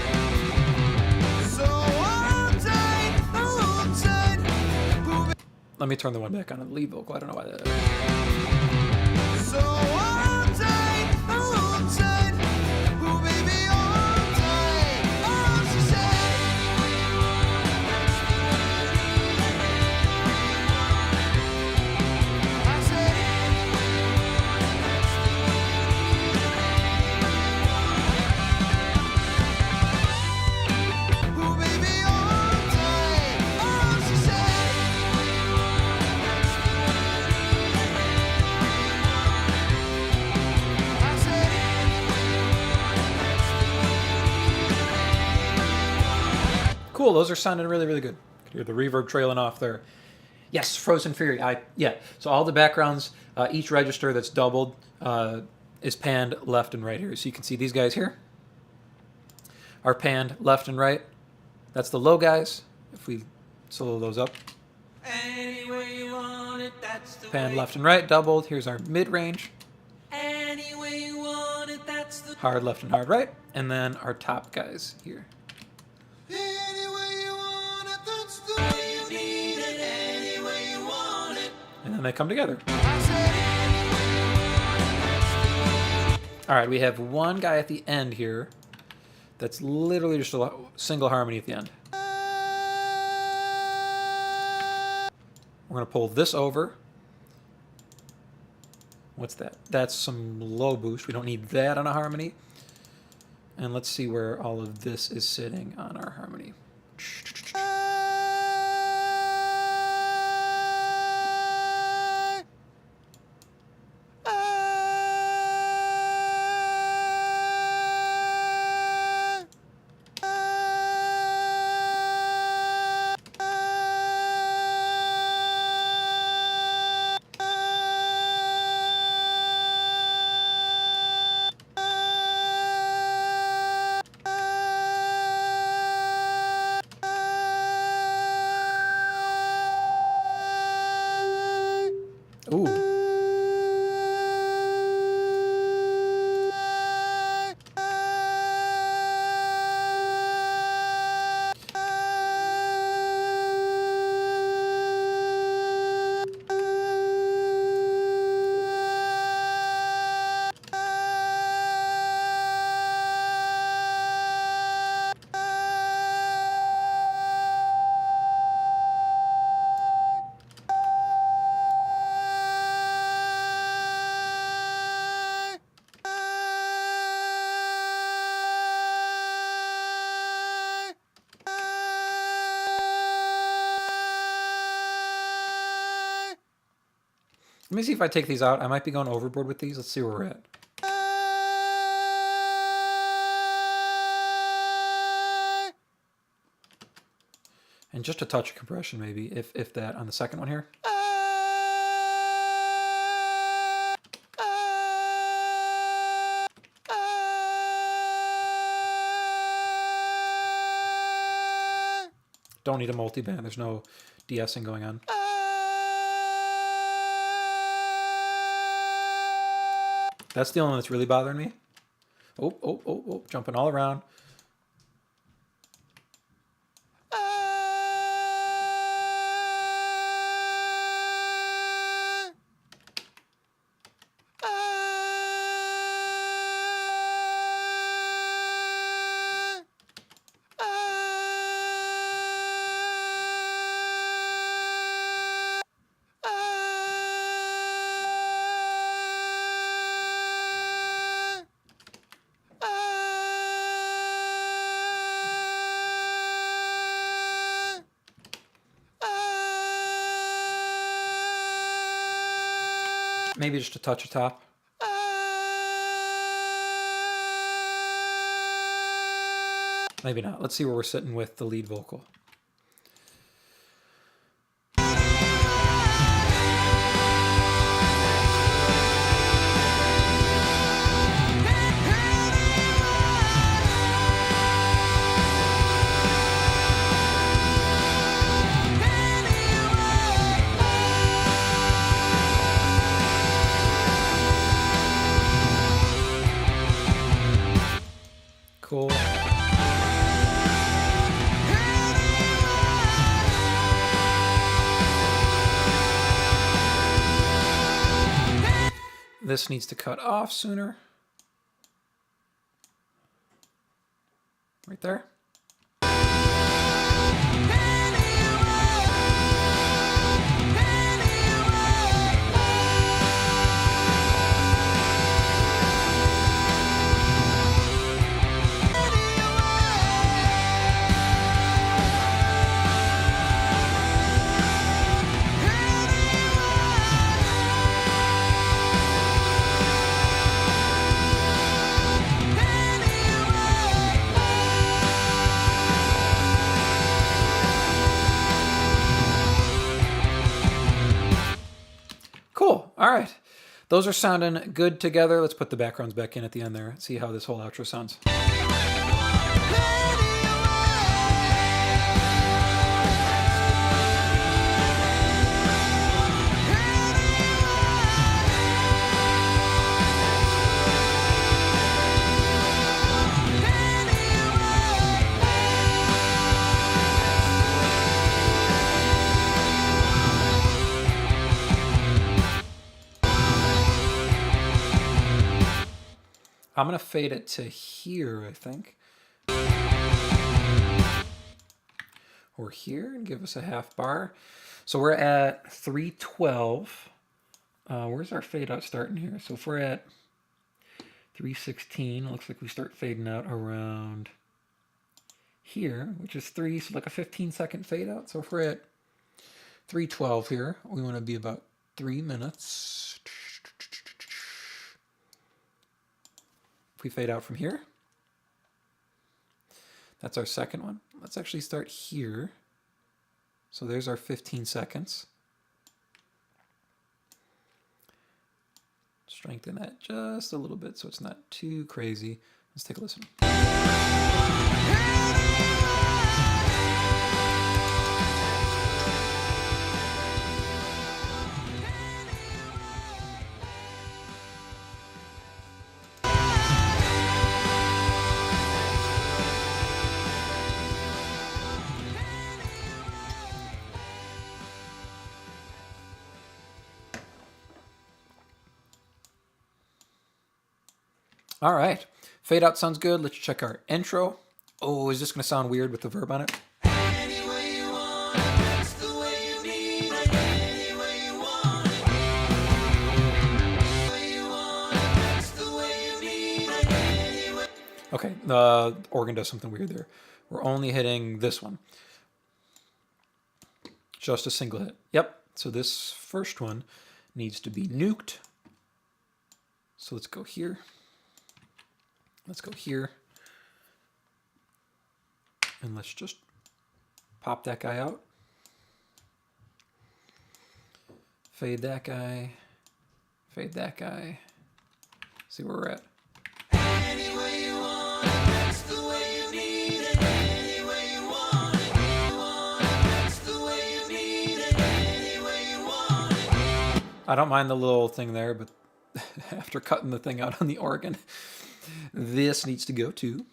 S2: need it. So hold tight, ooh baby.
S1: Let me turn the one back on and leave vocal. I don't know why that.
S2: So hold tight, ooh baby, hold tight. Oh, she said, any way you want it, that's the way you need it. I said, any way you want it, that's the way you need it. Ooh baby, hold tight. Oh, she said, any way you want it, that's the way you need it. I said, any way you want it, that's the way you need it.
S1: Cool. Those are sounding really, really good. You can hear the reverb trailing off there. Yes, Frozen Fury. Yeah. So all the backgrounds, each register that's doubled is panned left and right here. So you can see these guys here are panned left and right. That's the low guys. If we solo those up,
S2: Any way you want it, that's the
S1: panned
S2: way.
S1: left and right, doubled. Here's our mid-range,
S2: Any way you want it, that's the
S1: hard left and hard right, and then our top guys here.
S2: Any way you want it, that's the way you need it. Any way you want it.
S1: And then they come together.
S2: I said, any way you want it, that's the way you need it.
S1: All right, we have one guy at the end here that's literally just a single harmony at the end. We're going to pull this over. What's that? That's some low boost. We don't need that on a harmony. And let's see where all of this is sitting on our harmony. Ooh. Let me see if I take these out. I might be going overboard with these. Let's see where we're at. And just a touch of compression maybe, if that, on the second one here. Don't need a multi-band. There's no de-essing going on. That's the only one that's really bothering me. Oh, jumping all around. Maybe just a touch of top. Maybe not. Let's see where we're sitting with the lead vocal. Cool. This needs to cut off sooner. Right there. Cool. All right. Those are sounding good together. Let's put the backgrounds back in at the end there and see how this whole outro sounds. I'm going to fade it to here, I think. Or here, and give us a half bar. So we're at 312. Where's our fade out starting here? So if we're at 316, it looks like we start fading out around here, which is 3, so like a 15-second fade out. So if we're at 312 here, we want to be about 3 minutes. If we fade out from here, that's our second one. Let's actually start here. So there's our 15 seconds. Strengthen that just a little bit so it's not too crazy. Let's take a listen. All right, fade out sounds good. Let's check our intro. Oh, is this going to sound weird with the verb on it?
S2: Any way you want it, that's the way you need it. Any way you want it. Any way you want it, that's the way you need it. Any way.
S1: Okay, the organ does something weird there. We're only hitting this one. Just a single hit. Yep, so this first one needs to be nuked. So let's go here. Let's go here. And let's just pop that guy out. Fade that guy. Fade that guy. See where we're at.
S2: Any way you want it, that's the way you need it. Any way you want it, that's the way you need it. Any way you want it.
S1: I don't mind the little thing there, but after cutting the thing out on the organ, this needs to go too.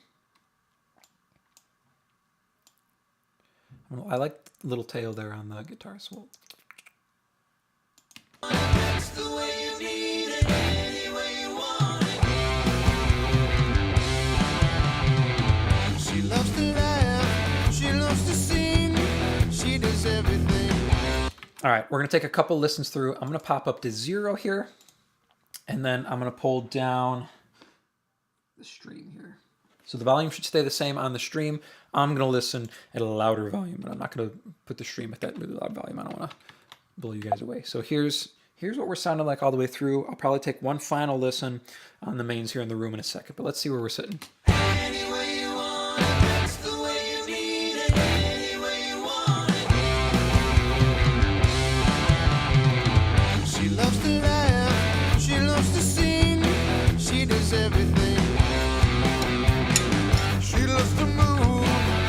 S1: I like the little tail there on the guitar, so
S2: That's the way you need it. Any way you want it. She loves to laugh. She loves to sing. She does everything.
S1: all right, we're going to take a couple listens through. I'm going to pop up to 0 here, and then I'm going to pull down the stream here. So the volume should stay the same on the stream. I'm going to listen at a louder volume, but I'm not going to put the stream at that really loud volume. I don't want to blow you guys away. So here's what we're sounding like all the way through. I'll probably take one final listen on the mains here in the room in a second, but let's see where we're sitting.
S2: Any way you want it, that's the way you need it. Any way you want it. She loves to laugh. She loves to sing. She does everything. She loves to move.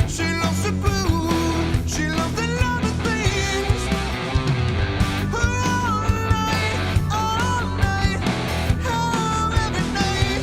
S2: She loves to groove. She loves the lot of things. All night, every night.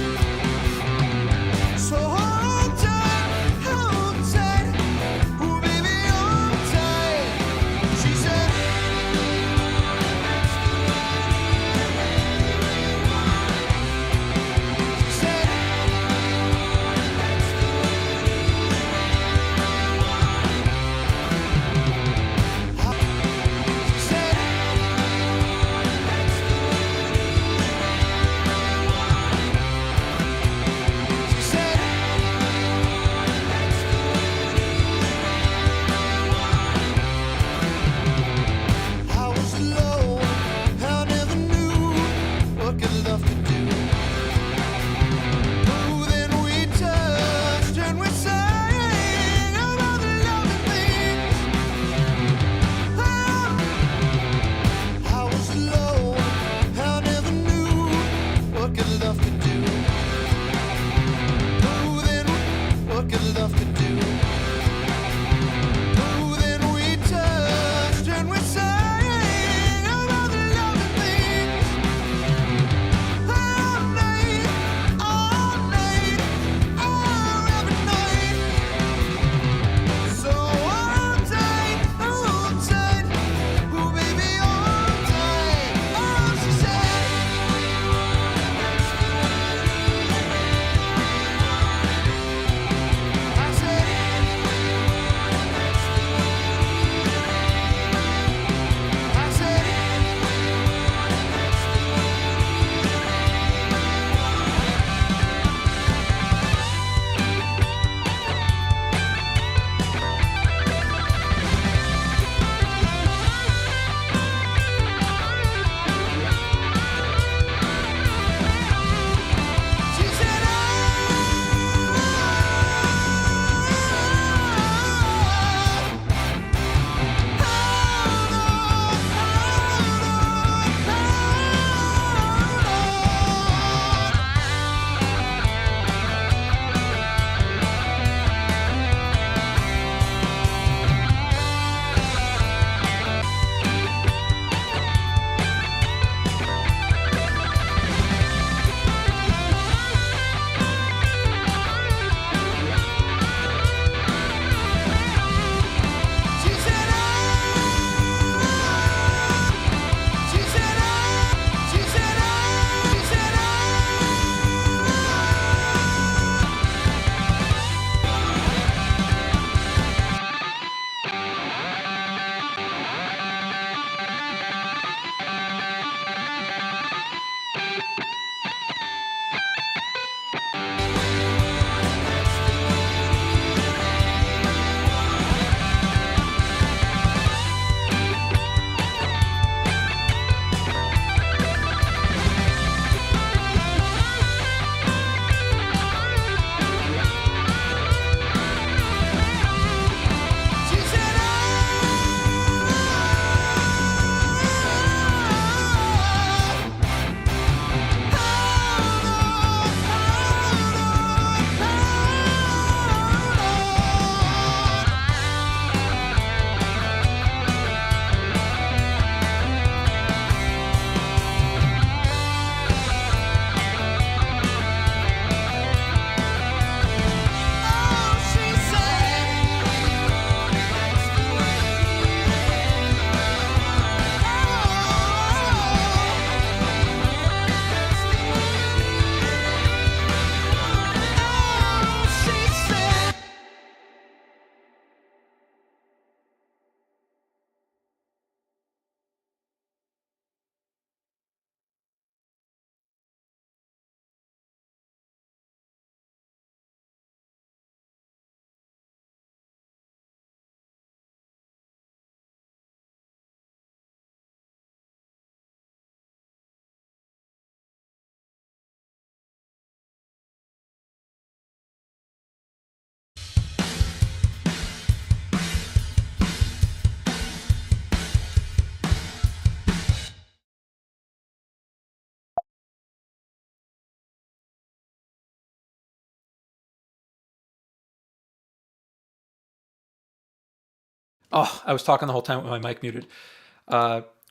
S1: Oh, I was talking the whole time with my mic muted.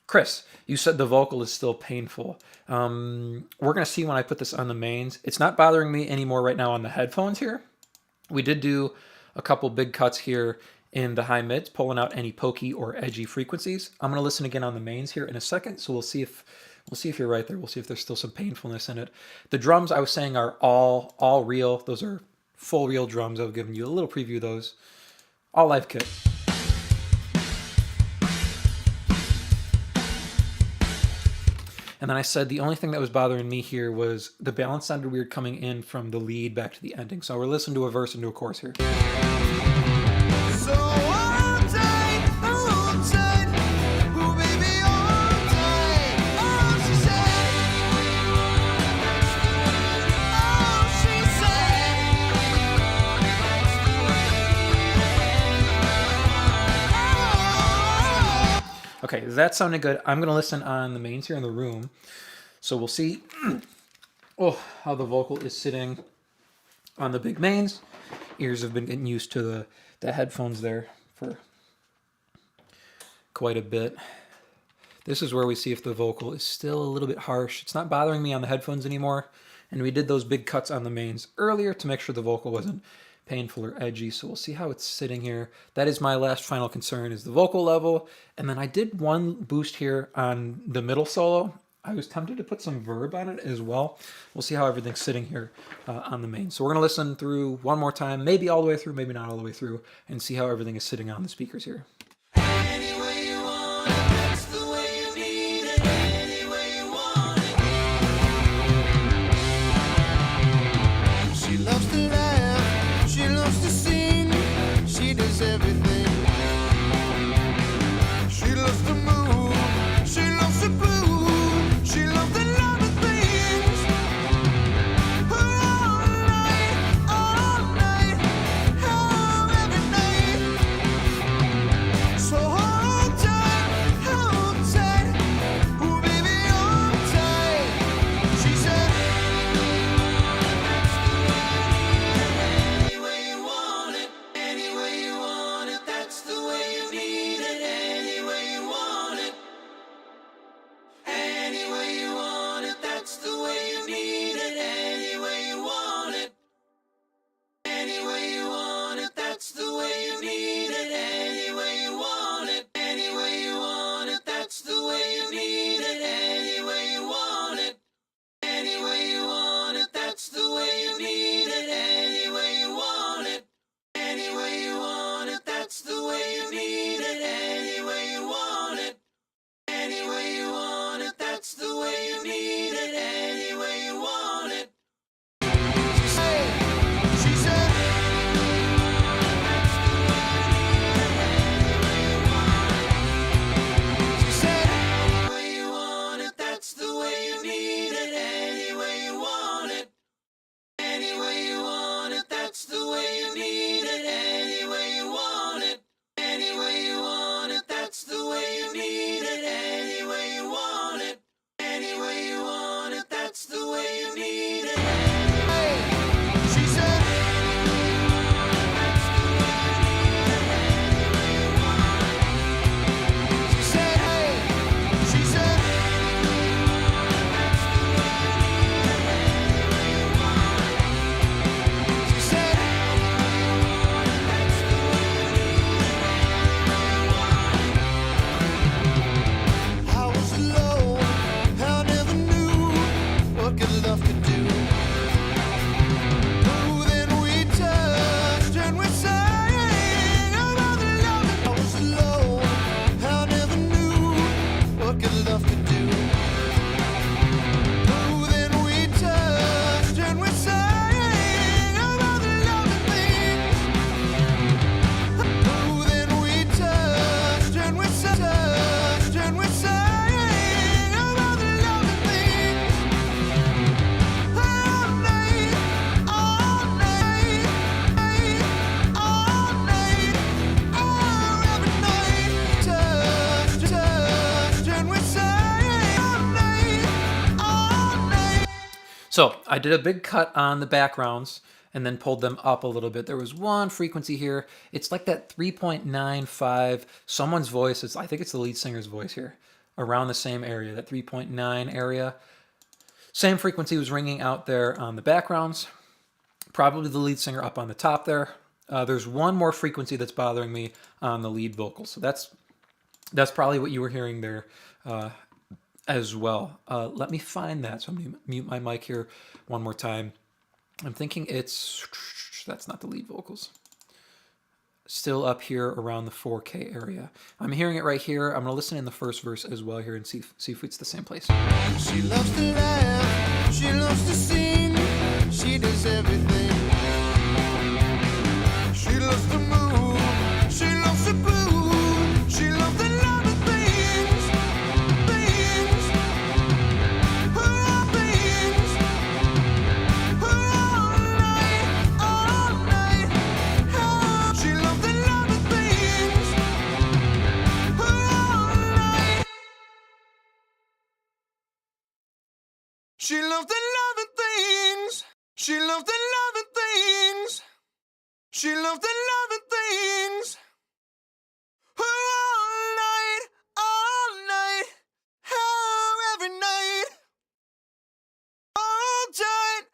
S1: Chris, you said the vocal is still painful. We're going to see when I put this on the mains. It's not bothering me anymore right now on the headphones here. We did do a couple big cuts here in the high mids, pulling out any pokey or edgy frequencies. I'm going to listen again on the mains here in a second, so we'll see if you're right there. We'll see if there's still some painfulness in it. The drums I was saying are all real. Those are full real drums. I've given you a little preview of those. All live kit. And then I said the only thing that was bothering me here was the balance sounded weird coming in from the lead back to the ending. So we're listening to a verse and to a chorus here.
S2: So hold tight, ooh baby, hold tight. Oh, she said, oh, she said, oh.
S1: Okay, that sounded good. I'm going to listen on the mains here in the room. So we'll see how the vocal is sitting on the big mains. Ears have been getting used to the headphones there for quite a bit. This is where we see if the vocal is still a little bit harsh. It's not bothering me on the headphones anymore. And we did those big cuts on the mains earlier to make sure the vocal wasn't painful or edgy. So we'll see how it's sitting here. That is my last final concern, is the vocal level. And then I did one boost here on the middle solo. I was tempted to put some verb on it as well. We'll see how everything's sitting here on the main. So we're going to listen through one more time, maybe all the way through, maybe not all the way through, and see how everything is sitting on the speakers here.
S2: Any way you want it, that's the way you need it. Any way you want it. She loves to laugh, she loves to sing, she does everything. She loves to move, she loves to prove, she loves the lot of things. All night, oh, every night. So hold tight, ooh baby, hold tight. She said, any way you want it, any way you want it, that's the way you need it. Any way you want it, any way you want it, that's the way you need it. Any way you want it, any way you want it, that's the way you need it. Any way you want it, any way you want it, that's the way you need it. Any way you want it, any way you want it, that's the way you need it. Any way you want it, any way you want it, that's the way you need it. Any way you want it, any way you want it, that's the way you need it. Any way you want it. She said, she said, any way you want it, that's the way you need it. Any way you want it, any way you want it, that's the way you need it. Any way you want it, any way you want it, that's the way you need it. Any way you want it, any way you want it, that's the way you need it. She said, she said, she said, she said, I was alone, I never knew what good love could do. Oh, then we touched and we sang about the love. I was alone, I never knew what good love could do. Oh, then we touched and we sang about the love things. Oh, then we touched and we sang about the love things. All night, all night, all night, every night. Touched and we sang all night, all night.
S1: So I did a big cut on the backgrounds and then pulled them up a little bit. There was one frequency here. It's like that 3.95, someone's voice, I think it's the lead singer's voice here, around the same area, that 3.9 area. Same frequency was ringing out there on the backgrounds. Probably the lead singer up on the top there. There's one more frequency that's bothering me on the lead vocal. So that's probably what you were hearing there as well. Let me find that. So I'm going to mute my mic here one more time. I'm thinking that's not the lead vocals. Still up here around the 4K area. I'm hearing it right here. I'm going to listen in the first verse as well here and see if it's the same place.
S2: She loves to laugh, she loves to sing, she does everything. She loves to move, she loves to prove, she loves to love the things, things, things, all night, oh. She loves to love the things, all night. She loves the loving things. She loves the loving things. She loves the loving things. All night, oh, every night. Hold tight,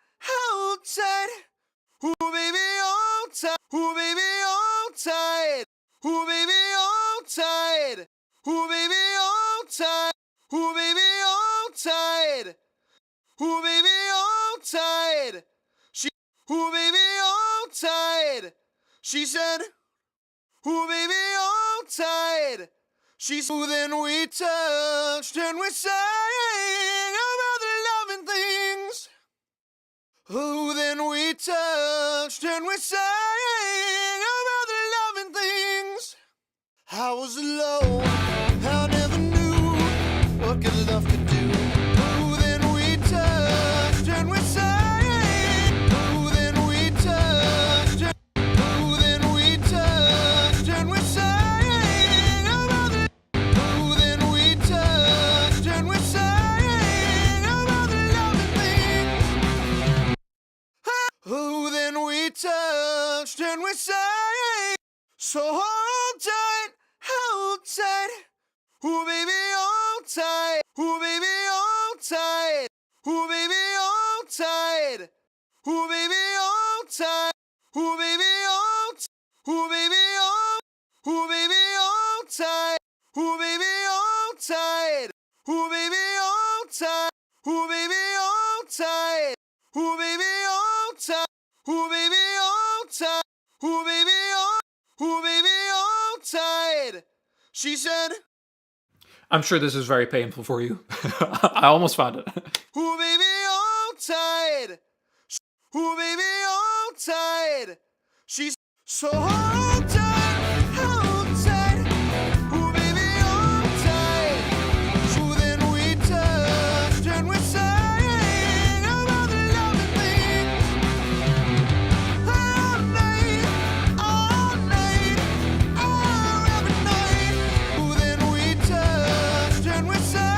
S2: ooh baby, hold tight, ooh baby, hold tight, ooh baby, hold tight, ooh baby, hold tight, ooh baby, hold tight. Ooh, baby, hold tight. Ooh, baby, hold tight. She said, ooh, baby, hold tight. She said, then we touched and we sang about the loving things. Oh, then we touched and we sang about the loving things. I was alone, I never knew what good love could do. Oh, then we touched and we sang. So hold tight, ooh baby, hold tight, ooh baby, hold tight, ooh baby, hold tight, ooh baby, hold tight, ooh baby, hold, ooh baby, hold, ooh baby, hold tight, ooh baby, hold tight, ooh baby, hold tight, ooh baby, hold tight, ooh baby, hold tight, ooh baby, hold tight, ooh baby, hold, ooh baby, hold tight. She said,
S1: I'm sure this is very painful for you. I almost found it.
S2: ooh baby, hold tight, ooh baby, hold tight. She's so hold tight, ooh baby, hold tight. So then we touched and we sang about the loving things. All night, oh, every night. Ooh, then we touched and we sang.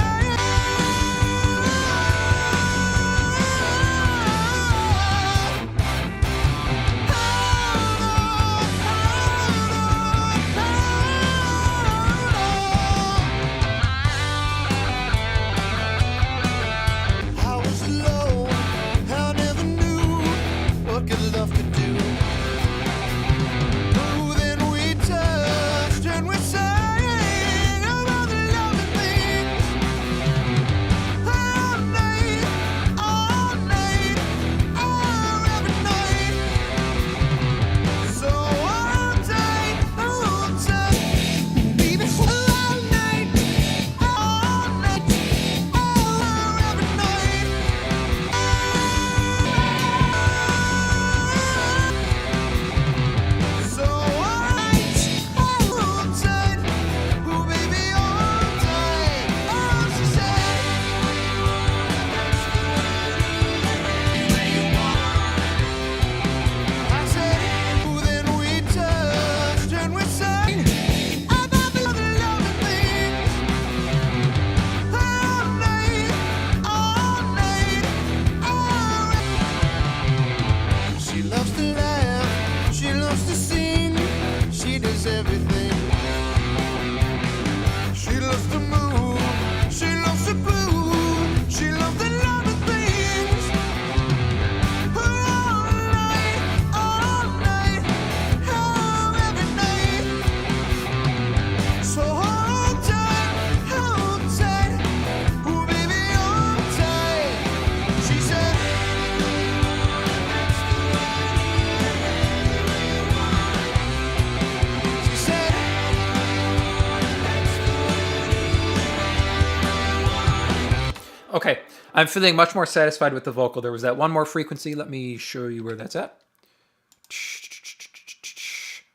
S1: Okay, I'm feeling much more satisfied with the vocal. There was that one more frequency. Let me show you where that's at.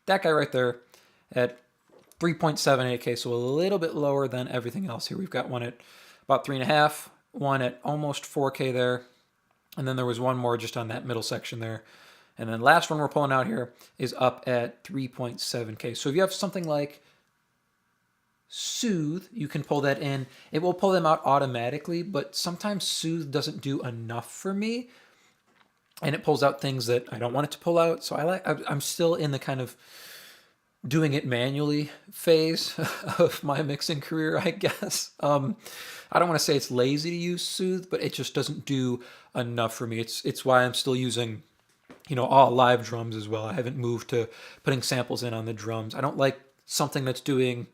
S1: That guy right there at 3.78K, so a little bit lower than everything else here. We've got one at about 3.5, one at almost 4K there, and then there was one more just on that middle section there. And then last one we're pulling out here is up at 3.7K. So if you have something like Soothe, you can pull that in. It will pull them out automatically, but sometimes Soothe doesn't do enough for me, and it pulls out things that I don't want it to pull out. So I'm still in the kind of doing it manually phase of my mixing career, I guess. I don't want to say it's lazy to use Soothe, but it just doesn't do enough for me. It's why I'm still using, all live drums as well. I haven't moved to putting samples in on the drums. I don't like something that's doing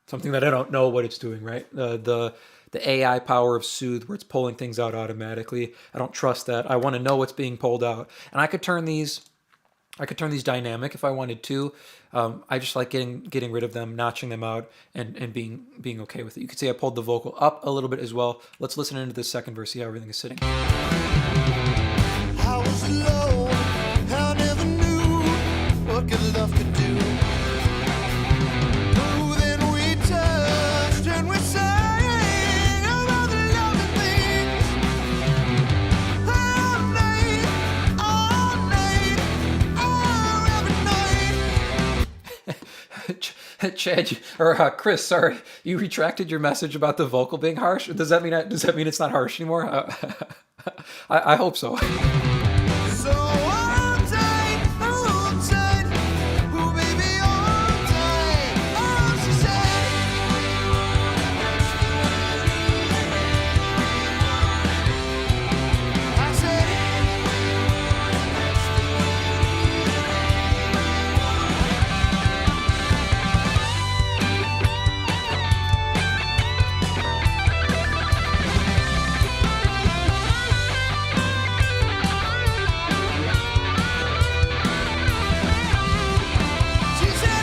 S1: something that I don't know what it's doing, right? The AI power of Soothe, where it's pulling things out automatically. I don't trust that. I want to know what's being pulled out, and I could turn these dynamic if I wanted to. I just like getting rid of them, notching them out, and being okay with it. You could see I pulled the vocal up a little bit as well. Let's listen into this second verse, see how everything is sitting.
S2: I was low, I never knew what good love could do. Oh, then we touched and we sang about the loving things. All night, every night.
S1: Chad, or Chris, sorry, you retracted your message about the vocal being harsh. Does that mean it's not harsh anymore? I hope so.
S2: So hold tight, oh baby, hold tight. Oh, she said. I said. She said,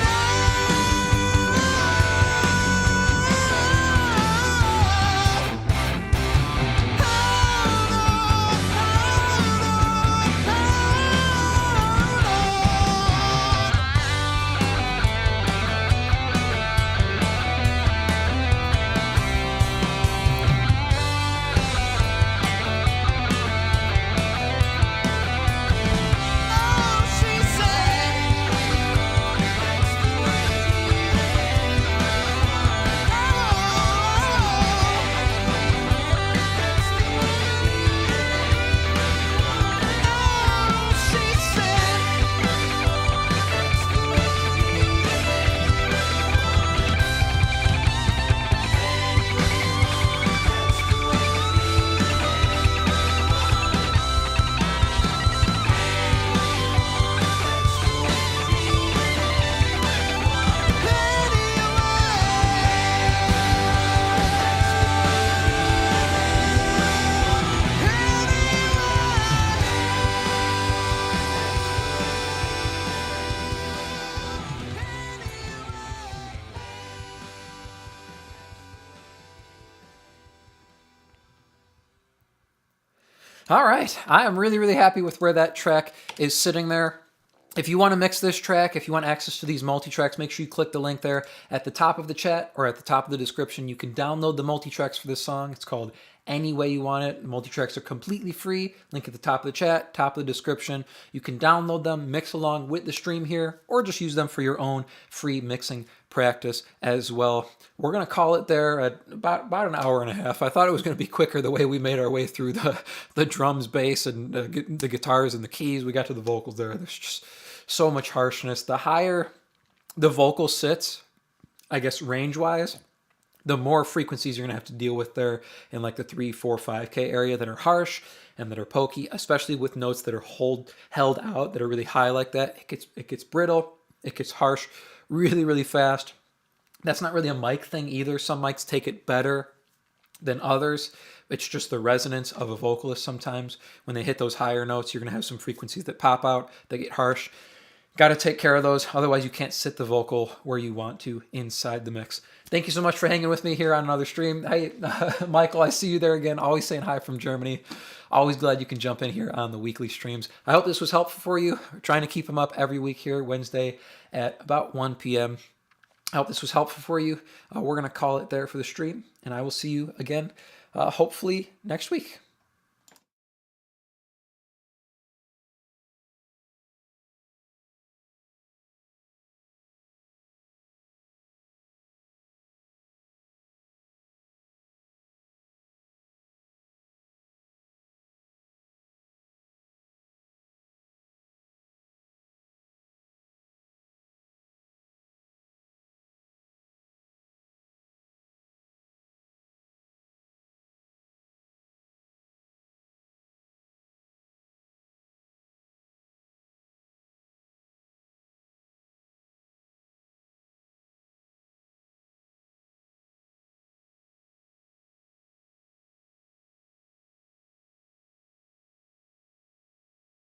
S1: All right, I am really, really happy with where that track is sitting there. If you want to mix this track, if you want access to these multi-tracks, make sure you click the link there at the top of the chat or at the top of the description. You can download the multi-tracks for this song. It's called Any Way You Want It. The multi-tracks are completely free. Link at the top of the chat, top of the description. You can download them, mix along with the stream here, or just use them for your own free mixing practice as well. We're going to call it there at about an hour and a half. I thought it was going to be quicker the way we made our way through the drums, bass, and the guitars and the keys. We got to the vocals there. There's just so much harshness. The higher the vocal sits, I guess range-wise, the more frequencies you're going to have to deal with there in like the 3, 4, 5K area that are harsh and that are pokey, especially with notes that are held out, that are really high like that. It gets brittle, it gets harsh really, really fast. That's not really a mic thing either. Some mics take it better than others. It's just the resonance of a vocalist sometimes. When they hit those higher notes, you're going to have some frequencies that pop out, that get harsh. Got to take care of those. Otherwise, you can't sit the vocal where you want to inside the mix. Thank you so much for hanging with me here on another stream. Hey, Michael, I see you there again. Always saying hi from Germany. Always glad you can jump in here on the weekly streams. I hope this was helpful for you. We're trying to keep them up every week here, Wednesday at about 1 p.m. I hope this was helpful for you. We're going to call it there for the stream, and I will see you again hopefully next week.